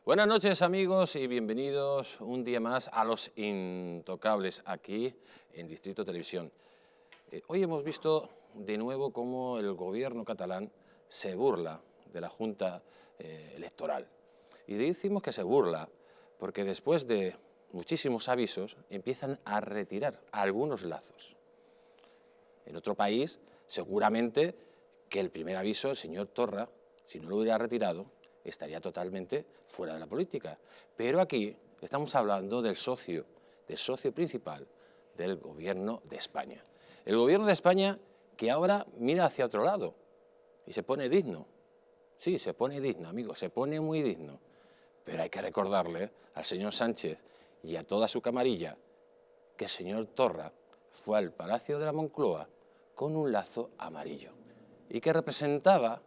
Buenas noches amigos y bienvenidos un día más a Los Intocables aquí en Distrito Televisión. Hoy hemos visto de nuevo cómo el gobierno catalán se burla de la Junta Electoral. Y decimos que se burla porque después de muchísimos avisos empiezan a retirar algunos lazos. En otro país, seguramente que el primer aviso, el señor Torra, si no lo hubiera retirado, estaría totalmente fuera de la política. Pero aquí estamos hablando del socio principal del Gobierno de España. El Gobierno de España que ahora mira hacia otro lado y se pone digno. Sí, se pone digno, amigos, se pone muy digno. Pero hay que recordarle al señor Sánchez y a toda su camarilla que el señor Torra fue al Palacio de la Moncloa con un lazo amarillo y que representaba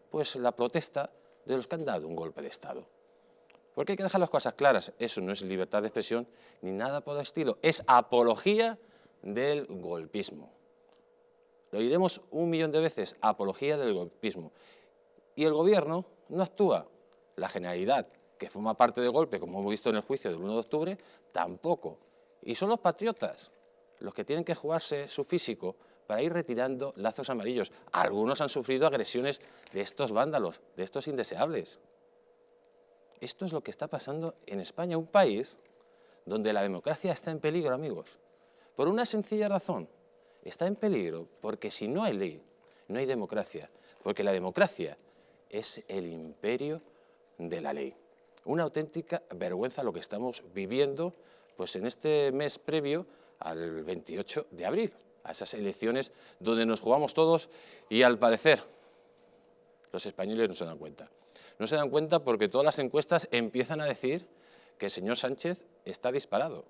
pues la protesta de los que han dado un golpe de Estado. Porque hay que dejar las cosas claras, eso no es libertad de expresión ni nada por el estilo, es apología del golpismo. Lo diremos 1.000.000 de veces, apología del golpismo. Y el gobierno no actúa, la Generalidad, que forma parte del golpe, como hemos visto en el juicio del 1 de octubre, tampoco. Y son los patriotas los que tienen que jugarse su físico para ir retirando lazos amarillos. Algunos han sufrido agresiones de estos vándalos, de estos indeseables. Esto es lo que está pasando en España, un país donde la democracia está en peligro, amigos. Por una sencilla razón, está en peligro porque si no hay ley, no hay democracia, porque la democracia es el imperio de la ley. Una auténtica vergüenza lo que estamos viviendo pues en este mes previo al 28 de abril, a esas elecciones donde nos jugamos todos y al parecer los españoles no se dan cuenta. No se dan cuenta porque todas las encuestas empiezan a decir que el señor Sánchez está disparado.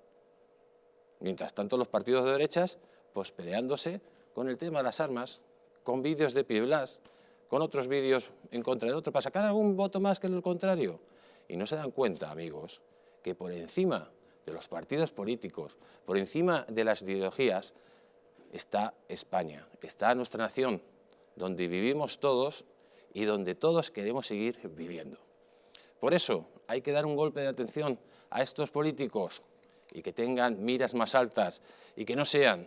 Mientras tanto los partidos de derechas pues peleándose con el tema de las armas, con vídeos de Pi Blas, con otros vídeos en contra de otro, para sacar algún voto más que el contrario. Y no se dan cuenta, amigos, que por encima de los partidos políticos, por encima de las ideologías, está España, está nuestra nación, donde vivimos todos y donde todos queremos seguir viviendo. Por eso hay que dar un golpe de atención a estos políticos y que tengan miras más altas y que no sean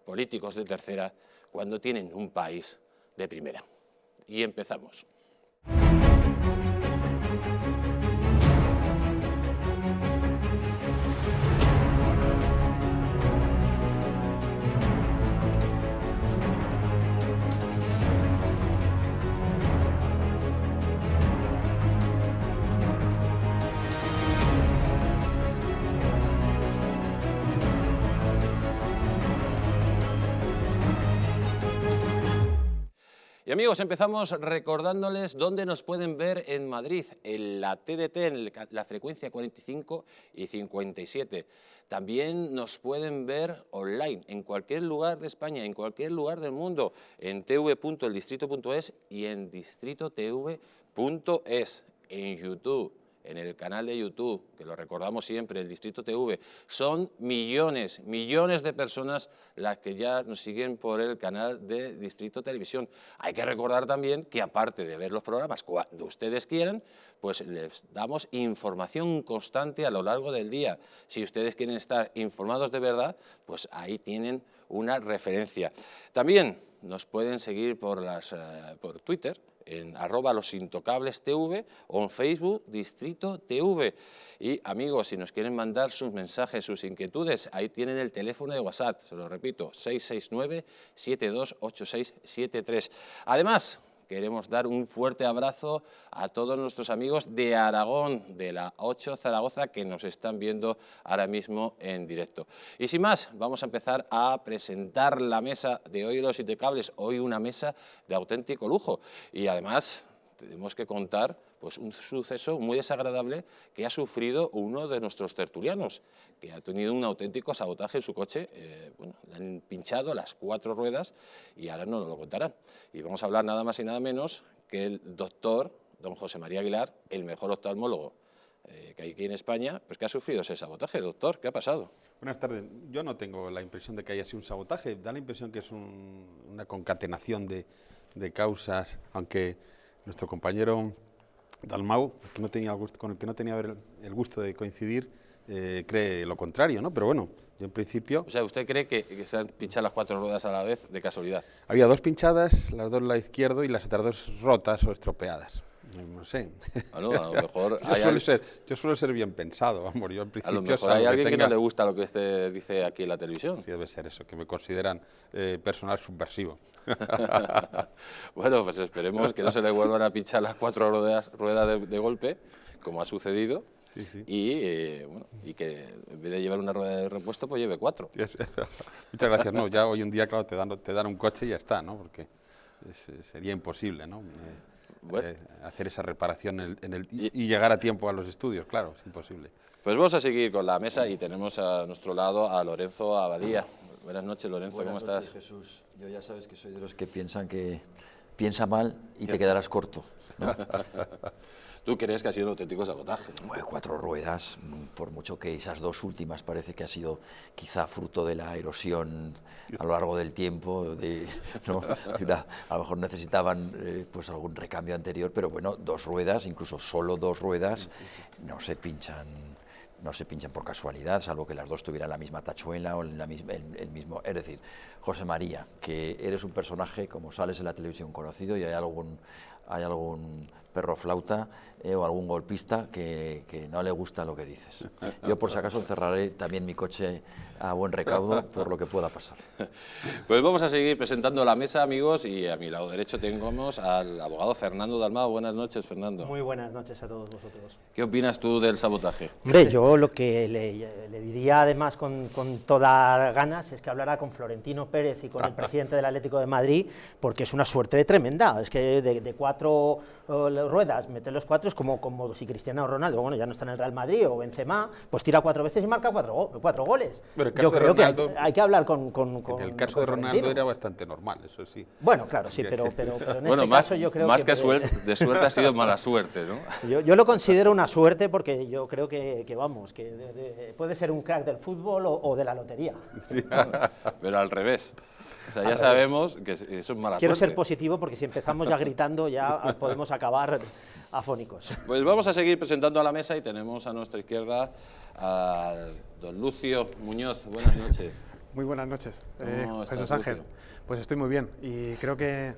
políticos de tercera cuando tienen un país de primera. Y empezamos. Y amigos, empezamos recordándoles dónde nos pueden ver en Madrid, en la TDT, en la frecuencia 45 y 57. También nos pueden ver online, en cualquier lugar de España, en cualquier lugar del mundo, en tv.eldistrito.es y en distritotv.es, en YouTube, en el canal de YouTube, que lo recordamos siempre, el Distrito TV. Son millones de personas las que ya nos siguen por el canal de Distrito Televisión. Hay que recordar también que aparte de ver los programas cuando ustedes quieran, pues les damos información constante a lo largo del día. Si ustedes quieren estar informados de verdad, pues ahí tienen una referencia. También nos pueden seguir por Twitter, en @losintocablestv o en Facebook Distrito TV. Y amigos, si nos quieren mandar sus mensajes, sus inquietudes, ahí tienen el teléfono de WhatsApp, se lo repito, 669-728673. Además, queremos dar un fuerte abrazo a todos nuestros amigos de Aragón, de la 8 Zaragoza, que nos están viendo ahora mismo en directo. Y sin más, vamos a empezar a presentar la mesa de hoy Los Intocables. Hoy una mesa de auténtico lujo. Y además tenemos que contar pues, un suceso muy desagradable que ha sufrido uno de nuestros tertulianos, que ha tenido un auténtico sabotaje en su coche. Bueno, le han pinchado las 4 ruedas y ahora no nos lo contarán. Y vamos a hablar nada más y nada menos que el doctor don José María Aguilar, el mejor oftalmólogo que hay aquí en España, pues que ha sufrido ese sabotaje. Doctor, ¿qué ha pasado? Buenas tardes. Yo no tengo la impresión de que haya sido un sabotaje. Da la impresión que es una concatenación de causas, aunque nuestro compañero Dalmau, que no tenía el gusto, con el que no tenía el gusto de coincidir, cree lo contrario, ¿no? Pero bueno, yo en principio... O sea, ¿usted cree que se han pinchado las 4 ruedas a la vez de casualidad? Había 2 pinchadas, las 2 al lado izquierdo y las otras 2 rotas o estropeadas. No sé. Bueno, a lo mejor yo suelo ser bien pensado, vamos, yo en principio... A lo mejor hay alguien que no le gusta lo que usted dice aquí en la televisión. Sí, debe ser eso, que me consideran personal subversivo. Bueno, pues esperemos que no se le vuelvan a pinchar las 4 ruedas de golpe, como ha sucedido, Sí, sí. Y que en vez de llevar una rueda de repuesto, pues lleve 4. Muchas gracias. No, ya hoy en día, claro, te dan un coche y ya está, ¿no? Porque sería imposible, ¿no? Bueno. Hacer esa reparación y llegar a tiempo a los estudios, claro, es imposible. Pues vamos a seguir con la mesa y tenemos a nuestro lado a Lorenzo Abadía. Buenas noches, Lorenzo, ¿cómo estás? Buenas noches, Jesús. Yo ya sabes que soy de los que piensan que piensa mal y te quedarás corto, ¿no? ¿Tú crees que ha sido un auténtico sabotaje? Bueno, 4 ruedas, por mucho que esas 2 últimas parece que ha sido quizá fruto de la erosión a lo largo del tiempo, ¿no? A lo mejor necesitaban pues algún recambio anterior, pero bueno, 2 ruedas, incluso solo 2 ruedas, no se pinchan por casualidad, salvo que las 2 tuvieran la misma tachuela o el mismo... Es decir, José María, que eres un personaje, como sales en la televisión, conocido, y hay algún perro flauta o algún golpista que no le gusta lo que dices. Yo, por si acaso, encerraré también mi coche a buen recaudo por lo que pueda pasar. Pues vamos a seguir presentando la mesa, amigos, y a mi lado derecho tenemos al abogado Fernando Dalmau. Buenas noches, Fernando. Muy buenas noches a todos vosotros. ¿Qué opinas tú del sabotaje? Hombre, yo lo que le diría además con todas ganas es que hablara con Florentino Pérez y con el presidente del Atlético de Madrid, porque es una suerte tremenda. Es que de 4 ruedas, meter los 4 es como si Cristiano Ronaldo, bueno, ya no está en el Real Madrid, o Benzema, pues tira 4 veces y marca 4 goles. Yo creo que hay que hablar con En el caso de Ronaldo era bastante normal, eso sí. Bueno, claro, sí, pero en bueno, este caso yo creo más que de suerte ha sido mala suerte, ¿no? Yo lo considero una suerte porque yo creo que puede ser un crack del fútbol o de la lotería. Sí, pero al revés. O sea, ya sabemos que eso es mala Quiero suerte. ser positivo porque si empezamos ya gritando ya podemos acabar afónicos. Pues vamos a seguir presentando a la mesa y tenemos a nuestra izquierda a don Lucio Muñoz. Buenas noches. Muy buenas noches, ¿Cómo estás, Jesús Ángel. Lucio? Pues estoy muy bien y creo que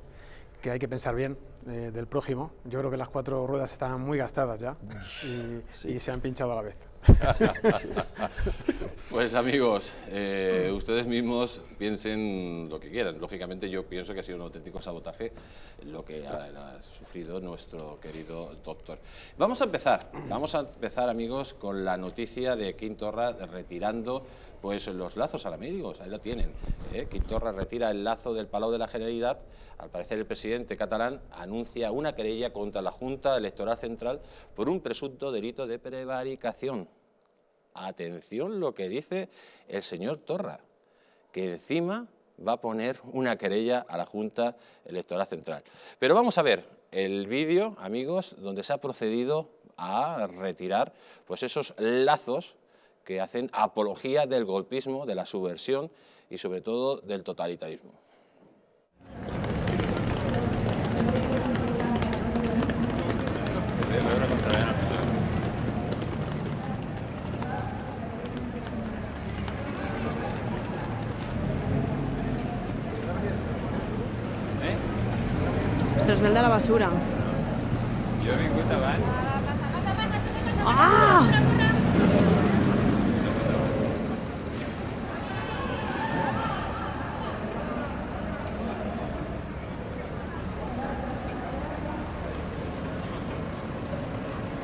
hay que pensar bien del prójimo. Yo creo que las 4 ruedas están muy gastadas ya y se han pinchado a la vez. Pues amigos, ustedes mismos piensen lo que quieran. Lógicamente yo pienso que ha sido un auténtico sabotaje lo que ha sufrido nuestro querido doctor. Vamos a empezar amigos con la noticia de Quim Torra retirando pues los lazos a la amigos, ahí lo tienen. Quim Torra retira el lazo del Palau de la Generalitat. Al parecer el presidente catalán anuncia una querella contra la Junta Electoral Central por un presunto delito de prevaricación. Atención lo que dice el señor Torra, que encima va a poner una querella a la Junta Electoral Central. Pero vamos a ver el vídeo, amigos, donde se ha procedido a retirar pues esos lazos que hacen apología del golpismo, de la subversión y sobre todo del totalitarismo. Ostres, ve el de la basura. Jo he vingut abans. Ah!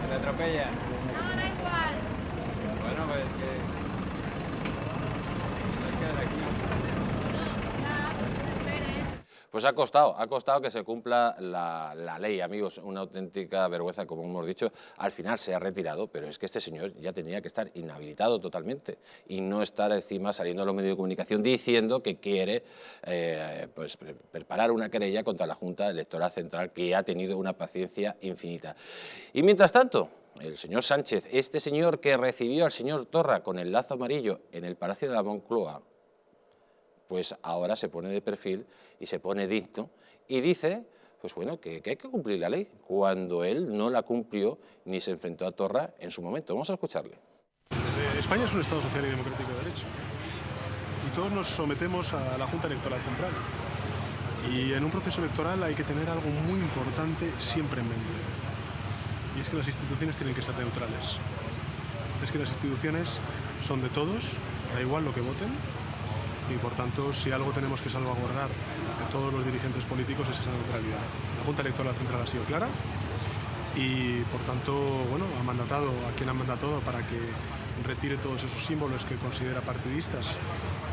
¿Te atropella? No, da igual. Bueno, pues que... Es que de aquí... Pues ha costado que se cumpla la ley, amigos, una auténtica vergüenza, como hemos dicho. Al final se ha retirado, pero es que este señor ya tenía que estar inhabilitado totalmente y no estar encima saliendo a los medios de comunicación diciendo que quiere pues, preparar una querella contra la Junta Electoral Central, que ha tenido una paciencia infinita. Y mientras tanto, el señor Sánchez, este señor que recibió al señor Torra con el lazo amarillo en el Palacio de la Moncloa, pues ahora se pone de perfil y se pone digno y dice pues bueno, que hay que cumplir la ley, cuando él no la cumplió ni se enfrentó a Torra en su momento. Vamos a escucharle. España es un Estado social y democrático de derecho. Y todos nos sometemos a la Junta Electoral Central. Y en un proceso electoral hay que tener algo muy importante siempre en mente. Y es que las instituciones tienen que ser neutrales. Es que las instituciones son de todos, da igual lo que voten. Y por tanto, si algo tenemos que salvaguardar de todos los dirigentes políticos es esa neutralidad. La Junta Electoral Central ha sido clara y por tanto, bueno, ha mandatado a quien ha mandatado para que retire todos esos símbolos que considera partidistas.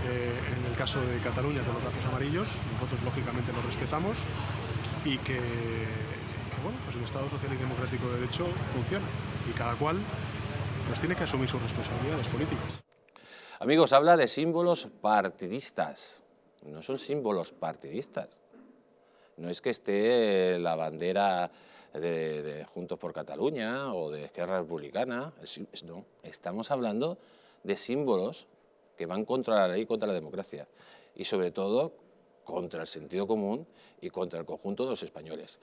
En el caso de Cataluña, con los lazos amarillos, nosotros lógicamente los respetamos y que bueno, pues el Estado social y democrático de derecho funciona y cada cual pues tiene que asumir sus responsabilidades políticas. Amigos, habla de símbolos partidistas. No son símbolos partidistas. No es que esté la bandera de Juntos por Cataluña o de Esquerra Republicana. No, estamos hablando de símbolos que van contra la ley y contra la democracia. Y sobre todo contra el sentido común y contra el conjunto de los españoles.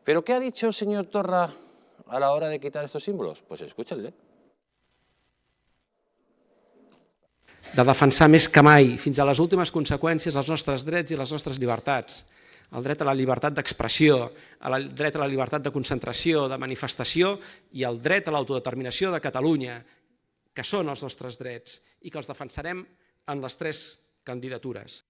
¿Pero qué ha dicho el señor Torra a la hora de quitar estos símbolos? Pues escúchenle. De defensar més que mai, fins a les últimes conseqüències, els nostres drets i les nostres llibertats. El dret a la llibertat d'expressió, el dret a la llibertat de concentració, de manifestació i el dret a l'autodeterminació de Catalunya, que són els nostres drets i que els defensarem en les 3 candidatures.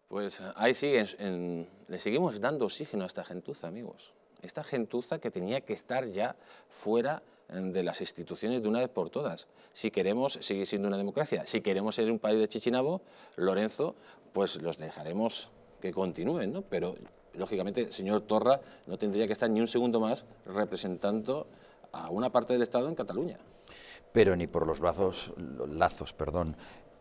Pues ahí sí, le seguimos dando oxígeno a esta gentuza, amigos. Esta gentuza que tenía que estar ya fuera de las instituciones de una vez por todas. Si queremos seguir siendo una democracia, si queremos ser un país de Chichinabo, Lorenzo, pues los dejaremos que continúen, ¿no? Pero, lógicamente, el señor Torra no tendría que estar ni un segundo más representando a una parte del Estado en Cataluña. Pero ni por los lazos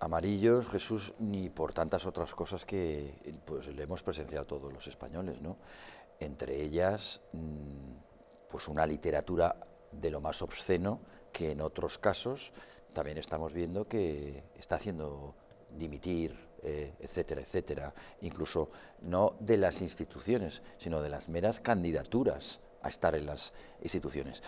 amarillos, Jesús, ni por tantas otras cosas que pues, le hemos presenciado todos los españoles, ¿no? Entre ellas, pues una literatura de lo más obsceno que en otros casos también estamos viendo que está haciendo dimitir, etcétera, etcétera, incluso no de las instituciones, sino de las meras candidaturas a estar en las instituciones.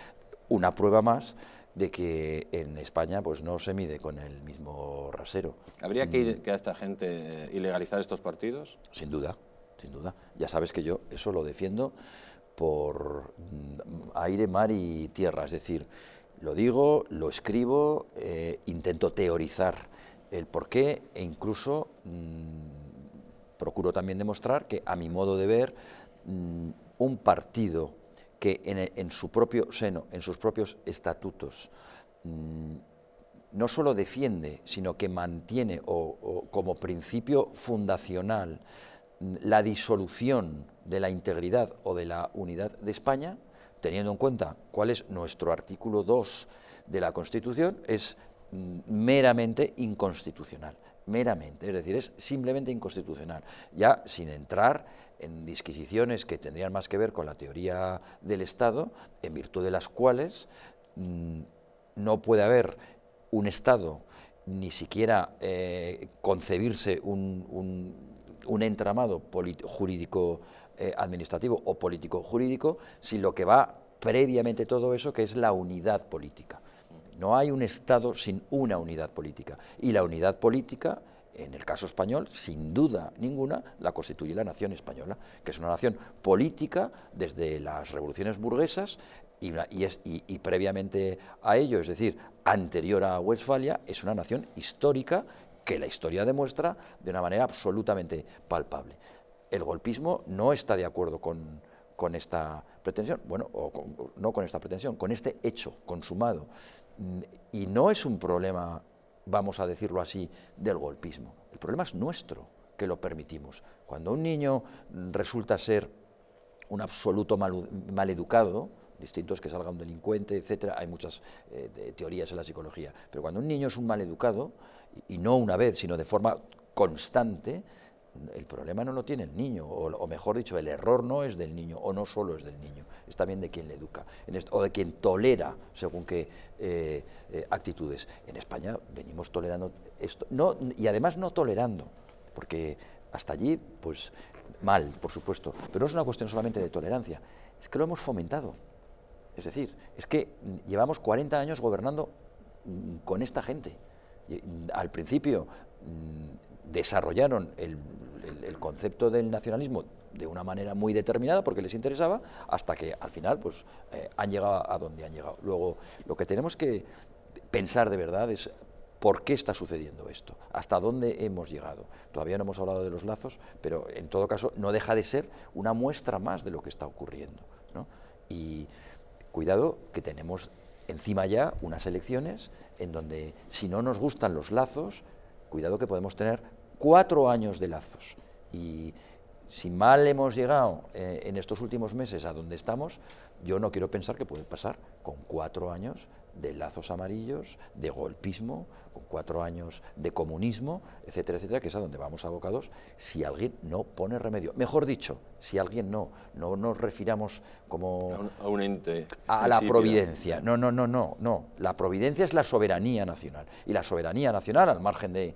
Una prueba más de que en España pues no se mide con el mismo rasero. ¿Habría que a esta gente ilegalizar estos partidos? Sin duda, sin duda. Ya sabes que yo eso lo defiendo por aire, mar y tierra, es decir, lo digo, lo escribo, intento teorizar el porqué e incluso procuro también demostrar que, a mi modo de ver, un partido que en su propio seno, en sus propios estatutos, no solo defiende, sino que mantiene o como principio fundacional la disolución de la integridad o de la unidad de España, teniendo en cuenta cuál es nuestro artículo 2 de la Constitución, es meramente inconstitucional, meramente, es decir, es simplemente inconstitucional, ya sin entrar en disquisiciones que tendrían más que ver con la teoría del Estado, en virtud de las cuales no puede haber un Estado, ni siquiera concebirse un entramado jurídico administrativo o político jurídico, sin lo que va previamente todo eso, que es la unidad política. No hay un Estado sin una unidad política, y la unidad política, en el caso español, sin duda ninguna, la constituye la nación española, que es una nación política desde las revoluciones burguesas y previamente a ello, es decir, anterior a Westfalia, es una nación histórica que la historia demuestra de una manera absolutamente palpable. El golpismo no está de acuerdo con esta pretensión, bueno, no con esta pretensión, con este hecho consumado. Y no es un problema, vamos a decirlo así, del golpismo. El problema es nuestro, que lo permitimos. Cuando un niño resulta ser un absoluto maleducado, distinto es que salga un delincuente, etcétera, hay muchas teorías en la psicología, pero cuando un niño es un maleducado, y no una vez, sino de forma constante, el problema no lo tiene el niño, o mejor dicho, el error no es del niño, o no solo es del niño, es también de quien le educa, o de quien tolera según qué actitudes. En España venimos tolerando esto, y además no tolerando, porque hasta allí pues mal, por supuesto, pero no es una cuestión solamente de tolerancia, es que lo hemos fomentado. Es decir, es que llevamos 40 años gobernando con esta gente. Al principio desarrollaron el concepto del nacionalismo de una manera muy determinada porque les interesaba, hasta que al final pues, han llegado a donde han llegado. Luego, lo que tenemos que pensar de verdad es por qué está sucediendo esto, hasta dónde hemos llegado. Todavía no hemos hablado de los lazos, pero en todo caso no deja de ser una muestra más de lo que está ocurriendo, ¿no? Y cuidado que tenemos encima ya unas elecciones en donde si no nos gustan los lazos, cuidado que podemos tener 4 años de lazos. Y si mal hemos llegado en estos últimos meses a donde estamos, yo no quiero pensar que puede pasar con 4 años de lazos amarillos, de golpismo, con 4 años de comunismo, etcétera, etcétera, que es a donde vamos abocados si alguien no pone remedio. Mejor dicho, si alguien no nos refiramos como a un ente a la providencia. No. La providencia es la soberanía nacional. Y la soberanía nacional, al margen de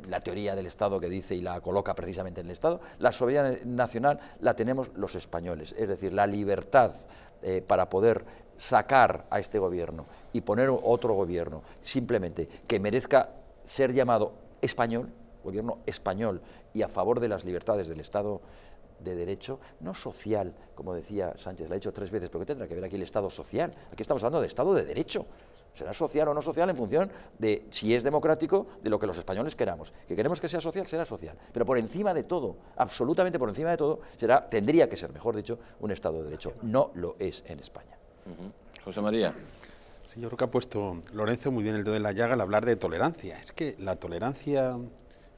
la teoría del Estado que dice y la coloca precisamente en el Estado, la soberanía nacional la tenemos los españoles. Es decir, la libertad para poder sacar a este gobierno y poner otro gobierno simplemente que merezca ser llamado español, gobierno español y a favor de las libertades del Estado de Derecho, no social, como decía Sánchez, lo ha dicho 3 veces, pero ¿qué tendrá que ver aquí el Estado social? Aquí estamos hablando de Estado de Derecho. Será social o no social en función de si es democrático, de lo que los españoles queramos. Que queremos que sea social, será social. Pero por encima de todo, absolutamente por encima de todo, tendría que ser, mejor dicho, un Estado de Derecho. No lo es en España. José María. Sí, yo creo que ha puesto Lorenzo muy bien el dedo en la llaga al hablar de tolerancia. Es que la tolerancia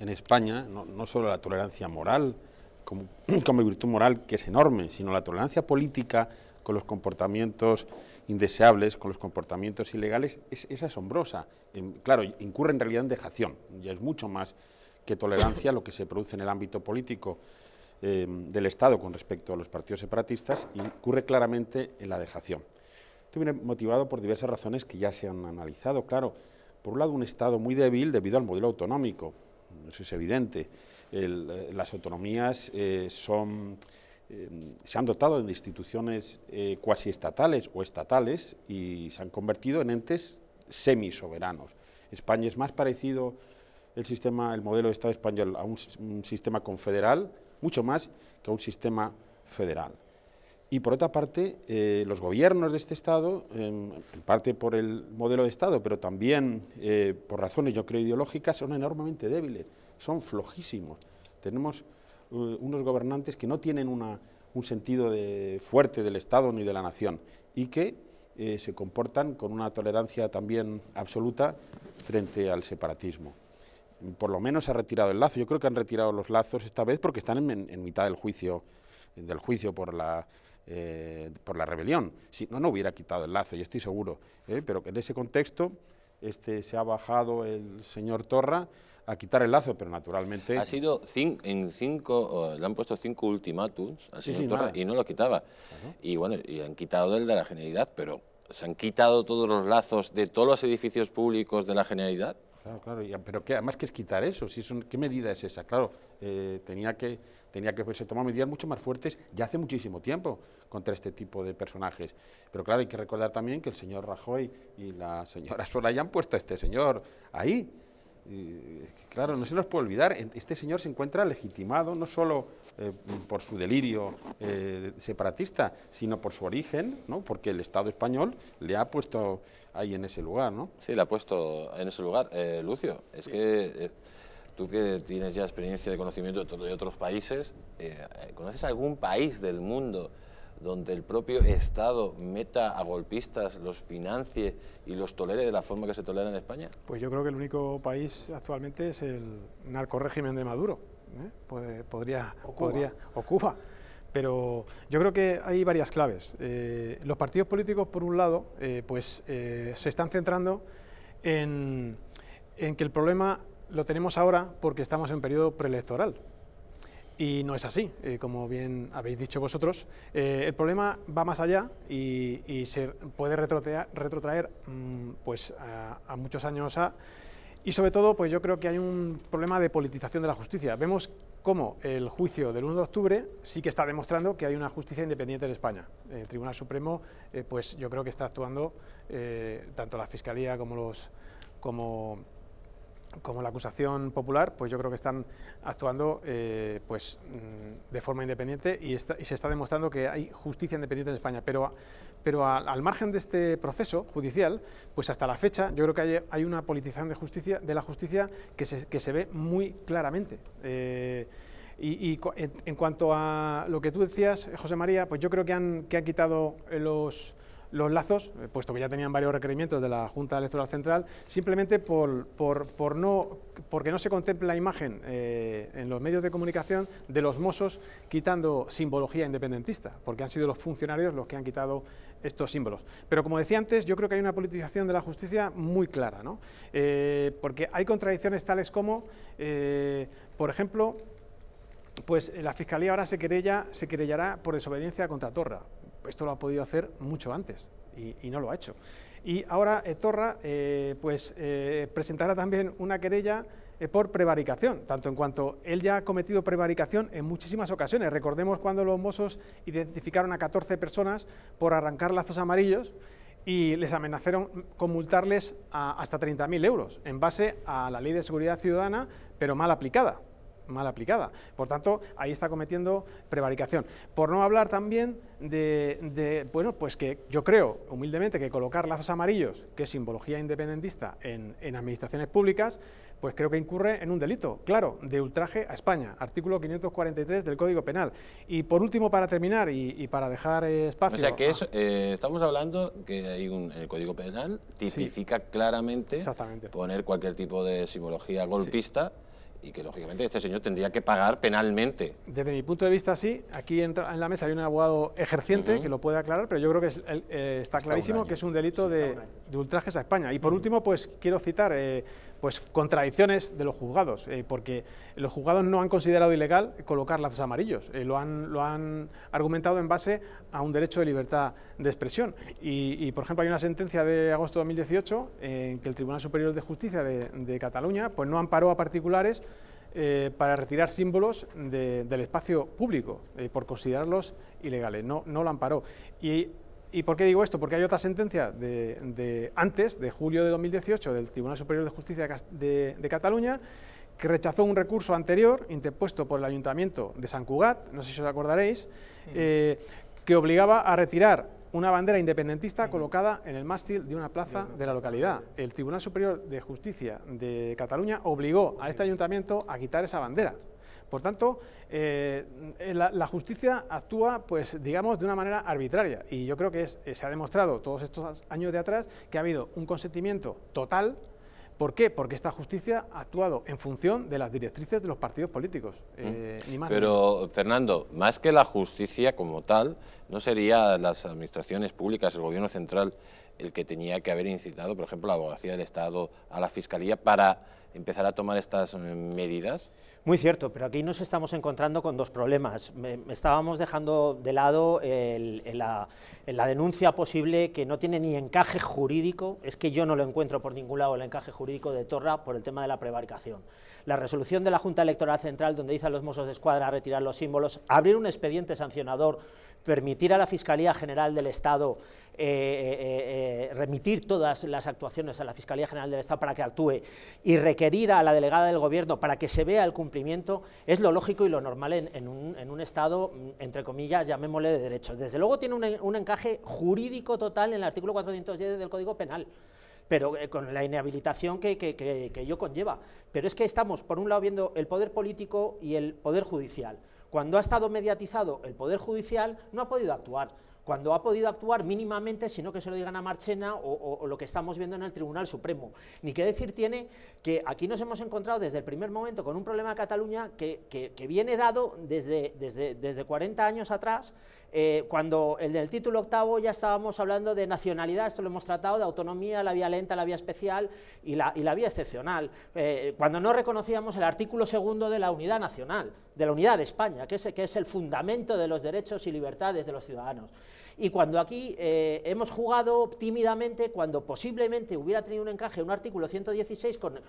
en España, no solo la tolerancia moral, como virtud moral, que es enorme, sino la tolerancia política con los comportamientos indeseables, con los comportamientos ilegales, es asombrosa. Claro, incurre en realidad en dejación, ya es mucho más que tolerancia lo que se produce en el ámbito político del Estado con respecto a los partidos separatistas, y ocurre claramente en la dejación. Esto viene motivado por diversas razones que ya se han analizado. Claro, por un lado, un Estado muy débil debido al modelo autonómico, eso es evidente. Las autonomías se han dotado de instituciones cuasi estatales o estatales y se han convertido en entes semisoberanos. España es más parecido el modelo de Estado español a un sistema confederal, mucho más que a un sistema federal. Y por otra parte, los gobiernos de este Estado, en parte por el modelo de Estado, pero también por razones, yo creo, ideológicas, son enormemente débiles, son flojísimos. Tenemos unos gobernantes que no tienen un sentido fuerte del Estado ni de la nación y que se comportan con una tolerancia también absoluta frente al separatismo. Por lo menos se ha retirado el lazo. Yo creo que han retirado los lazos esta vez porque están en mitad del juicio por la rebelión. Si no, no hubiera quitado el lazo, yo estoy seguro, pero en ese contexto se ha bajado el señor Torra a quitar el lazo, pero naturalmente... Ha sido le han puesto 5 ultimátums al señor Torra nada. Y no lo quitaba. Y bueno, y han quitado el de la Generalidad, pero ¿se han quitado todos los lazos de todos los edificios públicos de la Generalidad? Claro, pero además, ¿qué es quitar eso? ¿Qué medida es esa? Claro, tenía que se tomar medidas mucho más fuertes ya hace muchísimo tiempo contra este tipo de personajes. Pero claro, hay que recordar también que el señor Rajoy y la señora Soraya han puesto a este señor ahí. Claro, no se nos puede olvidar, este señor se encuentra legitimado no solo por su delirio separatista, sino por su origen, ¿no? Porque el Estado español le ha puesto ahí en ese lugar, ¿no? Sí, le ha puesto en ese lugar. Lucio, es que tú que tienes ya experiencia de conocimiento de otros países, ¿conoces algún país del mundo donde el propio Estado meta a golpistas, los financie y los tolere de la forma que se tolera en España? Pues yo creo que el único país actualmente es el narcorrégimen de Maduro, o Cuba. Pero yo creo que hay varias claves. Los partidos políticos, por un lado, se están centrando en que el problema lo tenemos ahora porque estamos en periodo preelectoral. Y no es así, como bien habéis dicho vosotros. El problema va más allá y se puede retrotraer a muchos años y sobre todo pues yo creo que hay un problema de politización de la justicia. Vemos cómo el juicio del 1 de octubre sí que está demostrando que hay una justicia independiente en España. El Tribunal Supremo, pues yo creo que está actuando, tanto la Fiscalía como la acusación popular, pues yo creo que están actuando pues, de forma independiente y se está demostrando que hay justicia independiente en España. Pero al margen de este proceso judicial, pues hasta la fecha yo creo que hay una politización de la justicia que se ve muy claramente. En cuanto a lo que tú decías, José María, pues yo creo que han quitado los lazos, puesto que ya tenían varios requerimientos de la Junta Electoral Central, simplemente porque no se contemple la imagen en los medios de comunicación de los Mossos quitando simbología independentista, porque han sido los funcionarios los que han quitado estos símbolos. Pero como decía antes, yo creo que hay una politización de la justicia muy clara, ¿no? Porque hay contradicciones tales como, por ejemplo, pues la Fiscalía ahora se querellará por desobediencia contra Torra. Esto lo ha podido hacer mucho antes y no lo ha hecho. Y ahora Torra presentará también una querella por prevaricación, tanto en cuanto él ya ha cometido prevaricación en muchísimas ocasiones. Recordemos cuando los Mossos identificaron a 14 personas por arrancar lazos amarillos y les amenazaron con multarles hasta 30.000 euros en base a la Ley de Seguridad Ciudadana, pero mal aplicada. Por tanto, ahí está cometiendo prevaricación. Por no hablar también bueno, pues que yo creo, humildemente, que colocar lazos amarillos, que es simbología independentista, en administraciones públicas, pues creo que incurre en un delito, claro, de ultraje a España, artículo 543 del Código Penal. Y por último, para terminar y para dejar espacio... O sea que estamos hablando que hay en el Código Penal tipifica claramente poner cualquier tipo de simbología golpista, y que, lógicamente, este señor tendría que pagar penalmente. Desde mi punto de vista, sí. Aquí en la mesa hay un abogado ejerciente que lo puede aclarar, pero yo creo que está clarísimo que es un delito de ultrajes a España. Y por último, pues quiero citar pues contradicciones de los juzgados, porque los juzgados no han considerado ilegal colocar lazos amarillos, lo han argumentado en base a un derecho de libertad de expresión. Y por ejemplo, hay una sentencia de agosto de 2018 en que el Tribunal Superior de Justicia de Cataluña pues no amparó a particulares para retirar símbolos del espacio público por considerarlos ilegales, no lo amparó. ¿Y por qué digo esto? Porque hay otra sentencia antes, de julio de 2018, del Tribunal Superior de Justicia de Cataluña, que rechazó un recurso anterior interpuesto por el Ayuntamiento de Sant Cugat, no sé si os acordaréis, que obligaba a retirar una bandera independentista colocada en el mástil de una plaza de la localidad. El Tribunal Superior de Justicia de Cataluña obligó a este ayuntamiento a quitar esa bandera. Por tanto, la justicia actúa, pues, digamos, de una manera arbitraria, y yo creo que se ha demostrado todos estos años de atrás que ha habido un consentimiento total. ¿Por qué? Porque esta justicia ha actuado en función de las directrices de los partidos políticos, ni más. Pero, Fernando, más que la justicia como tal, ¿no sería las administraciones públicas, el Gobierno central, el que tenía que haber incitado, por ejemplo, a la Abogacía del Estado, a la Fiscalía, para empezar a tomar estas medidas? Muy cierto, pero aquí nos estamos encontrando con dos problemas. Estábamos dejando de lado la denuncia posible, que no tiene ni encaje jurídico, es que yo no lo encuentro por ningún lado, el encaje jurídico de Torra, por el tema de la prevaricación. La resolución de la Junta Electoral Central, donde dice a los Mossos d'Esquadra retirar los símbolos, abrir un expediente sancionador, permitir a la Fiscalía General del Estado remitir todas las actuaciones a la Fiscalía General del Estado para que actúe y requerir a la delegada del Gobierno para que se vea el cumplimiento, es lo lógico y lo normal en un Estado, entre comillas, llamémosle de derecho. Desde luego tiene un encaje jurídico total en el artículo 410 del Código Penal, pero con la inhabilitación que ello conlleva. Pero es que estamos, por un lado, viendo el poder político y el poder judicial. Cuando ha estado mediatizado el poder judicial, no ha podido actuar. Cuando ha podido actuar mínimamente, sino que se lo digan a Marchena o lo que estamos viendo en el Tribunal Supremo. Ni qué decir tiene que aquí nos hemos encontrado desde el primer momento con un problema de Cataluña que viene dado desde 40 años atrás, cuando en el título octavo ya estábamos hablando de nacionalidad, esto lo hemos tratado, de autonomía, la vía lenta, la vía especial y la vía excepcional, cuando no reconocíamos el artículo segundo de la unidad nacional, de la unidad de España, que es el fundamento de los derechos y libertades de los ciudadanos. y cuando aquí hemos jugado tímidamente, cuando posiblemente hubiera tenido un encaje un artículo 116 con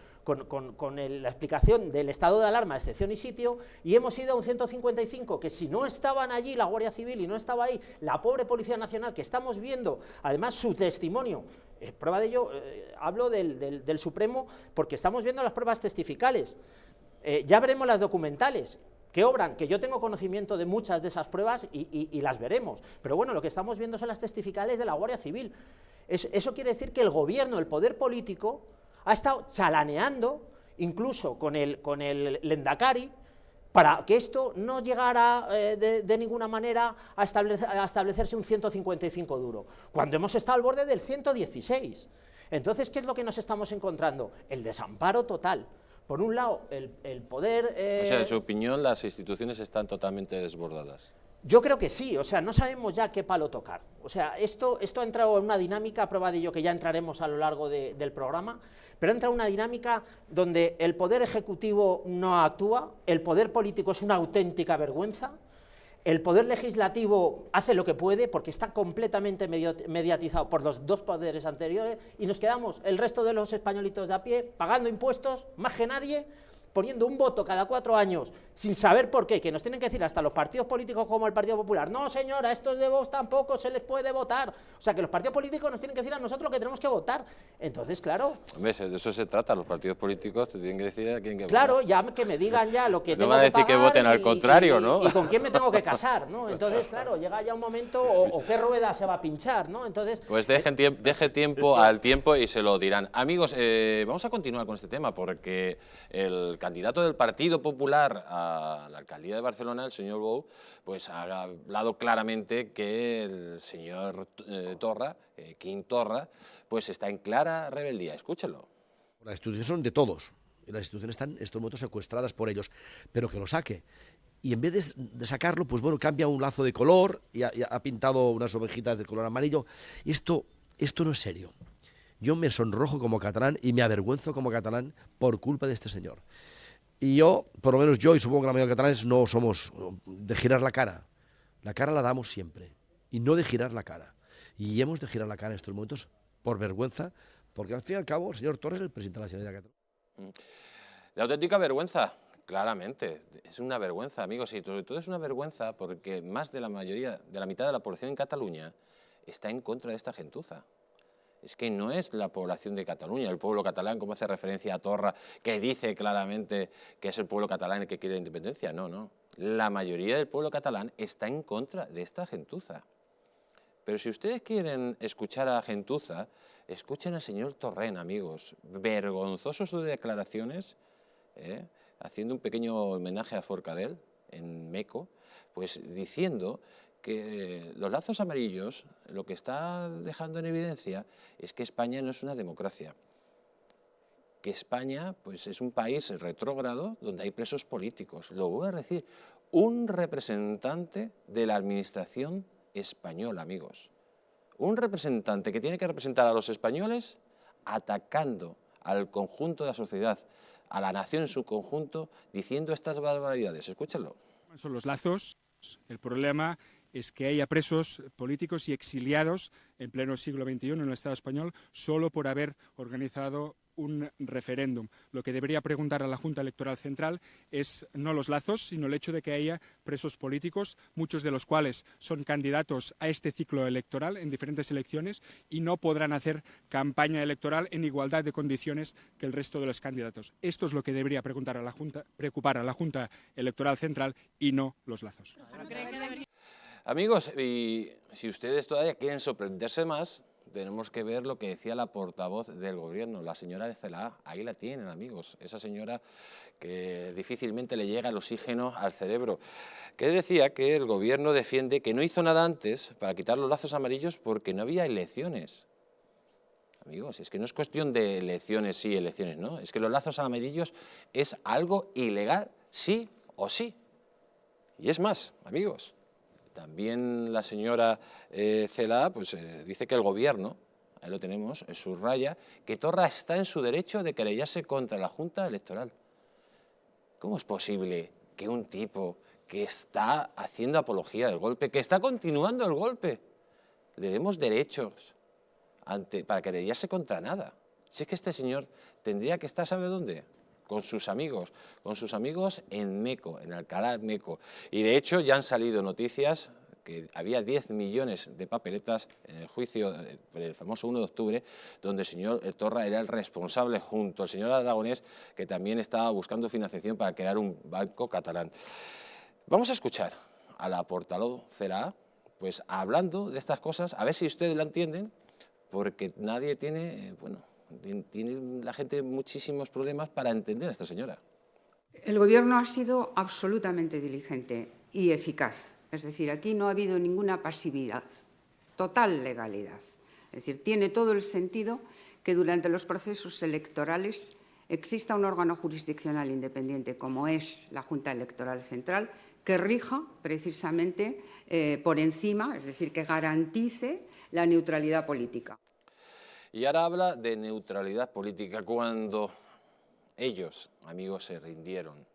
la explicación del estado de alarma, excepción y sitio, y hemos ido a un 155 que si no estaban allí la Guardia Civil y no estaba ahí la pobre Policía Nacional, que estamos viendo además su testimonio, prueba de ello, hablo del Supremo porque estamos viendo las pruebas testificales, ya veremos las documentales que obran, que yo tengo conocimiento de muchas de esas pruebas y las veremos, pero bueno, lo que estamos viendo son las testificales de la Guardia Civil. Eso quiere decir que el gobierno, el poder político, ha estado chalaneando, incluso con el Lendakari, para que esto no llegara de ninguna manera a establecerse un 155 duro, cuando hemos estado al borde del 116. Entonces, ¿qué es lo que nos estamos encontrando? El desamparo total. Por un lado, el poder... O sea, en su opinión, las instituciones están totalmente desbordadas. Yo creo que sí, o sea, no sabemos ya qué palo tocar. O sea, esto ha entrado en una dinámica, a prueba de ello que ya entraremos a lo largo del programa, pero entra en una dinámica donde el poder ejecutivo no actúa, el poder político es una auténtica vergüenza, el poder legislativo hace lo que puede porque está completamente mediatizado por los dos poderes anteriores y nos quedamos el resto de los españolitos de a pie pagando impuestos, más que nadie, poniendo un voto cada 4 años sin saber por qué, que nos tienen que decir hasta los partidos políticos como el Partido Popular, no señora, a estos de Vox tampoco se les puede votar, o sea que los partidos políticos nos tienen que decir a nosotros lo que tenemos que votar, entonces claro... Hombre, de eso se trata, los partidos políticos te tienen que decir a quién que claro, votar. ya que me digan ya lo que no tengo van a que decir pagar que voten al contrario, ¿no? Y con quién me tengo que casar, ¿no? Entonces, claro, llega ya un momento, o qué rueda se va a pinchar, ¿no? Entonces... Pues deje tiempo al tiempo y se lo dirán. Amigos, vamos a continuar con este tema porque el candidato del Partido Popular a la alcaldía de Barcelona, el señor Bou, pues ha hablado claramente que el señor Torra, Quim Torra, pues está en clara rebeldía. Escúchelo. Las instituciones son de todos y las instituciones están en estos momentos secuestradas por ellos, pero que lo saque. Y en vez de sacarlo, pues bueno, cambia un lazo de color y ha pintado unas ovejitas de color amarillo. Esto no es serio. Yo me sonrojo como catalán y me avergüenzo como catalán por culpa de este señor. Y yo, por lo menos yo, y supongo que la mayoría de catalanes, no somos de girar la cara. La cara la damos siempre, y no de girar la cara. Y hemos de girar la cara en estos momentos por vergüenza, porque al fin y al cabo el señor Torra es el presidente de la Generalitat de Cataluña. De auténtica vergüenza, claramente. Es una vergüenza, amigos, y sobre todo es una vergüenza porque más de la mitad de la población en Cataluña está en contra de esta gentuza. Es que no es la población de Cataluña, el pueblo catalán, como hace referencia a Torra, que dice claramente que es el pueblo catalán el que quiere la independencia. No, no. La mayoría del pueblo catalán está en contra de esta gentuza. Pero si ustedes quieren escuchar a gentuza, escuchen al señor Torrent, amigos. Vergonzoso sus declaraciones, haciendo un pequeño homenaje a Forcadell en Meco, pues diciendo que los lazos amarillos lo que está dejando en evidencia es que España no es una democracia, que España pues, es un país retrógrado donde hay presos políticos. Lo voy a decir, un representante de la administración española, amigos. Un representante que tiene que representar a los españoles atacando al conjunto de la sociedad, a la nación en su conjunto, diciendo estas barbaridades. Escúchenlo. Son los lazos. El problema es que haya presos políticos y exiliados en pleno siglo XXI en el Estado español solo por haber organizado un referéndum. Lo que debería preguntar a la Junta Electoral Central es no los lazos, sino el hecho de que haya presos políticos, muchos de los cuales son candidatos a este ciclo electoral en diferentes elecciones y no podrán hacer campaña electoral en igualdad de condiciones que el resto de los candidatos. Esto es lo que debería preocupar a la Junta Electoral Central y no los lazos. Amigos, y si ustedes todavía quieren sorprenderse más, tenemos que ver lo que decía la portavoz del gobierno, la señora de CELA. Ahí la tienen, amigos, esa señora que difícilmente le llega el oxígeno al cerebro, que decía que el gobierno defiende que no hizo nada antes para quitar los lazos amarillos porque no había elecciones. Amigos, es que no es cuestión de elecciones sí, elecciones no, es que los lazos amarillos es algo ilegal, sí o sí. Y es más, amigos, también la señora Celaá pues, dice que el gobierno, ahí lo tenemos, subraya, que Torra está en su derecho de querellarse contra la Junta Electoral. ¿Cómo es posible que un tipo que está haciendo apología del golpe, que está continuando el golpe, le demos derechos para querellarse contra nada. Si es que este señor tendría que estar, ¿sabe dónde? Con sus amigos en Meco, en Alcalá de Meco. Y de hecho ya han salido noticias que había 10 millones de papeletas en el juicio del famoso 1 de octubre, donde el señor Torra era el responsable, junto al señor Aragonés, que también estaba buscando financiación para crear un banco catalán. Vamos a escuchar a la portavoz CELA, pues hablando de estas cosas, a ver si ustedes la entienden, porque nadie tiene, bueno, tiene la gente muchísimos problemas para entender a esta señora. El Gobierno ha sido absolutamente diligente y eficaz. Es decir, aquí no ha habido ninguna pasividad, total legalidad. Es decir, tiene todo el sentido que durante los procesos electorales exista un órgano jurisdiccional independiente, como es la Junta Electoral Central, que rija precisamente por encima, es decir, que garantice la neutralidad política. Y ahora habla de neutralidad política cuando ellos, amigos, se rindieron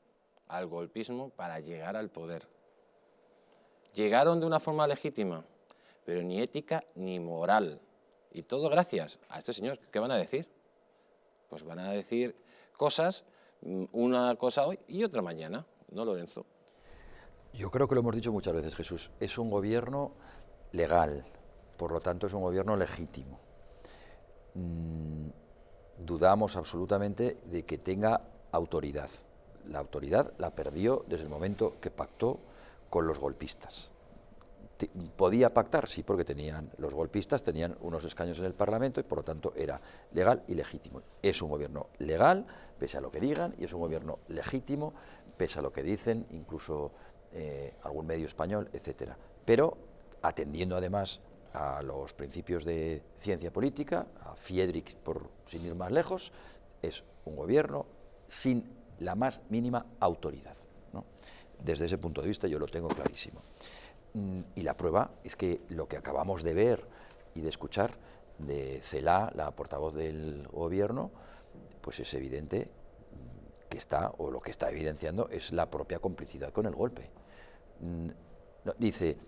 al golpismo para llegar al poder. Llegaron de una forma legítima, pero ni ética ni moral. Y todo gracias a este señor. ¿Qué van a decir? Pues van a decir cosas, una cosa hoy y otra mañana, ¿no, Lorenzo? Yo creo que lo hemos dicho muchas veces, Jesús. Es un gobierno legal, por lo tanto es un gobierno legítimo. Dudamos absolutamente de que tenga autoridad. La autoridad la perdió desde el momento que pactó con los golpistas. ¿Podía pactar? Sí, porque los golpistas tenían unos escaños en el Parlamento y por lo tanto era legal y legítimo. Es un gobierno legal, pese a lo que digan, y es un gobierno legítimo, pese a lo que dicen, incluso algún medio español, etcétera. Pero atendiendo además a los principios de ciencia política, a Friedrich, por sin ir más lejos, es un gobierno sin la más mínima autoridad, ¿no? Desde ese punto de vista yo lo tengo clarísimo. Y la prueba es que lo que acabamos de ver y de escuchar de CELA, la portavoz del gobierno, pues es evidente que lo que está evidenciando es la propia complicidad con el golpe. Dice,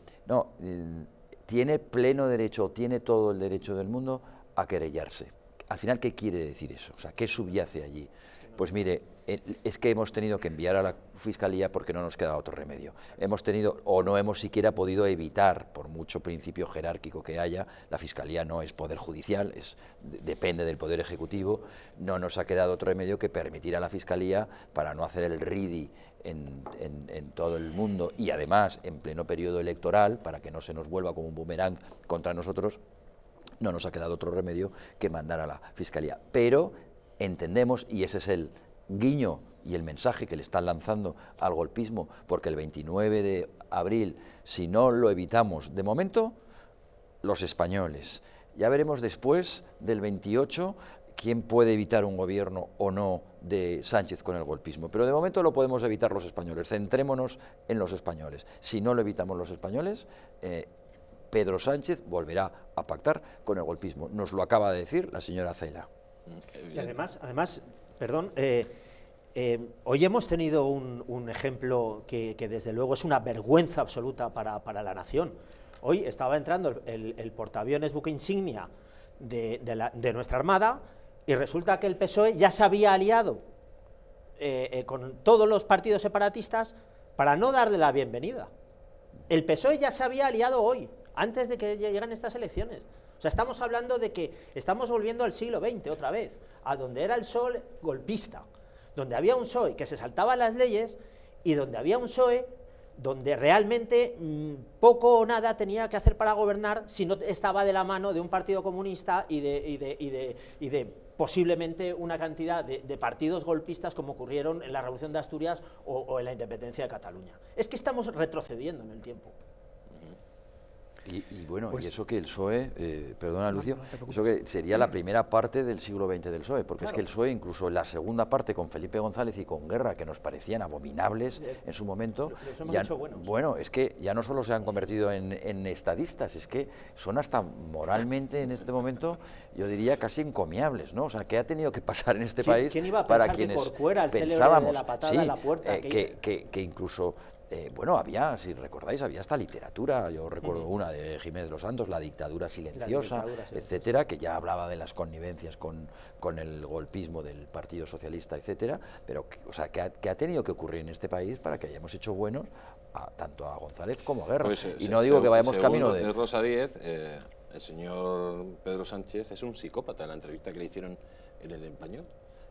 tiene pleno derecho, tiene todo el derecho del mundo a querellarse. Al final, ¿qué quiere decir eso? O sea, ¿qué subyace allí? Pues mire, es que hemos tenido que enviar a la Fiscalía porque no nos queda otro remedio. Hemos tenido, o no hemos siquiera podido evitar, por mucho principio jerárquico que haya, la Fiscalía no es poder judicial, depende del Poder Ejecutivo, no nos ha quedado otro remedio que permitir a la Fiscalía, para no hacer el RIDI en todo el mundo y además en pleno periodo electoral, para que no se nos vuelva como un boomerang contra nosotros, no nos ha quedado otro remedio que mandar a la Fiscalía. Pero entendemos, y ese es el guiño y el mensaje que le están lanzando al golpismo, porque el 29 de abril, si no lo evitamos de momento, los españoles. Ya veremos después del 28 quién puede evitar un gobierno o no de Sánchez con el golpismo, pero de momento lo podemos evitar los españoles. Centrémonos en los españoles. Si no lo evitamos los españoles, Pedro Sánchez volverá a pactar con el golpismo. Nos lo acaba de decir la señora Cela. Y además, perdón, hoy hemos tenido un ejemplo que desde luego es una vergüenza absoluta para la nación. Hoy estaba entrando el portaaviones buque insignia de nuestra Armada y resulta que el PSOE ya se había aliado con todos los partidos separatistas para no darle la bienvenida. El PSOE ya se había aliado hoy, antes de que llegan estas elecciones. O sea, estamos hablando de que estamos volviendo al siglo XX otra vez, a donde era el PSOE golpista, donde había un PSOE que se saltaba las leyes y donde había un PSOE donde realmente poco o nada tenía que hacer para gobernar si no estaba de la mano de un partido comunista y de posiblemente una cantidad de partidos golpistas como ocurrieron en la Revolución de Asturias o en la independencia de Cataluña. Es que estamos retrocediendo en el tiempo. Y bueno, pues, y eso que el PSOE, perdona Lucio, eso que sería la primera parte del siglo XX del PSOE, porque claro, es que el PSOE, incluso en la segunda parte con Felipe González y con Guerra, que nos parecían abominables en su momento, ya, bueno, es que ya no solo se han convertido en estadistas, es que son hasta moralmente en este momento, yo diría casi encomiables, ¿no? O sea, ¿qué ha tenido que pasar en este país ¿quién iba a para pensar quienes que Corcuera, el pensábamos de la patada a la puerta, que incluso bueno, había, si recordáis, había hasta literatura, yo recuerdo una de Jiménez de los Santos, La dictadura silenciosa, etcétera, que ya hablaba de las connivencias con el golpismo del Partido Socialista, etcétera, pero o sea, que ha tenido que ocurrir en este país para que hayamos hecho buenos tanto a González como a Guerra. Pues, y no digo que vayamos camino de... Rosa Díez, el señor Pedro Sánchez es un psicópata en la entrevista que le hicieron en El Español.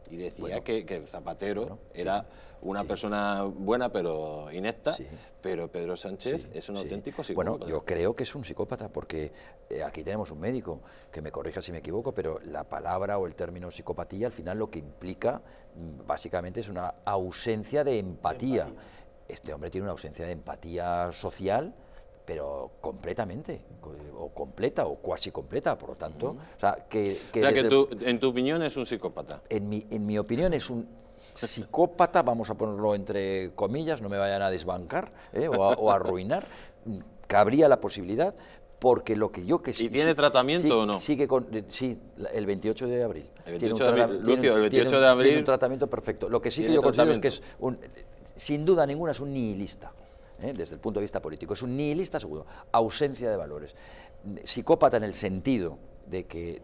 Y decía que Zapatero era una persona buena pero inepta, pero Pedro Sánchez es un auténtico psicópata. Bueno, yo creo que es un psicópata porque aquí tenemos un médico, que me corrija si me equivoco, pero la palabra o el término psicopatía al final lo que implica básicamente es una ausencia de empatía. Este hombre tiene una ausencia de empatía social, pero completamente, o completa, o cuasi completa, por lo tanto... O sea, en tu opinión es un psicópata. En mi opinión es un psicópata, vamos a ponerlo entre comillas, no me vayan a desbancar o a arruinar, cabría la posibilidad, porque lo que yo que ¿Y tiene tratamiento o no? Sí, el 28 de abril. El 28 de abril, Lucio, el 28 de abril... Tiene un tratamiento perfecto. Lo que sí que yo considero es que es sin duda ninguna es un nihilista. Desde el punto de vista político. Es un nihilista seguro, ausencia de valores. Psicópata en el sentido de que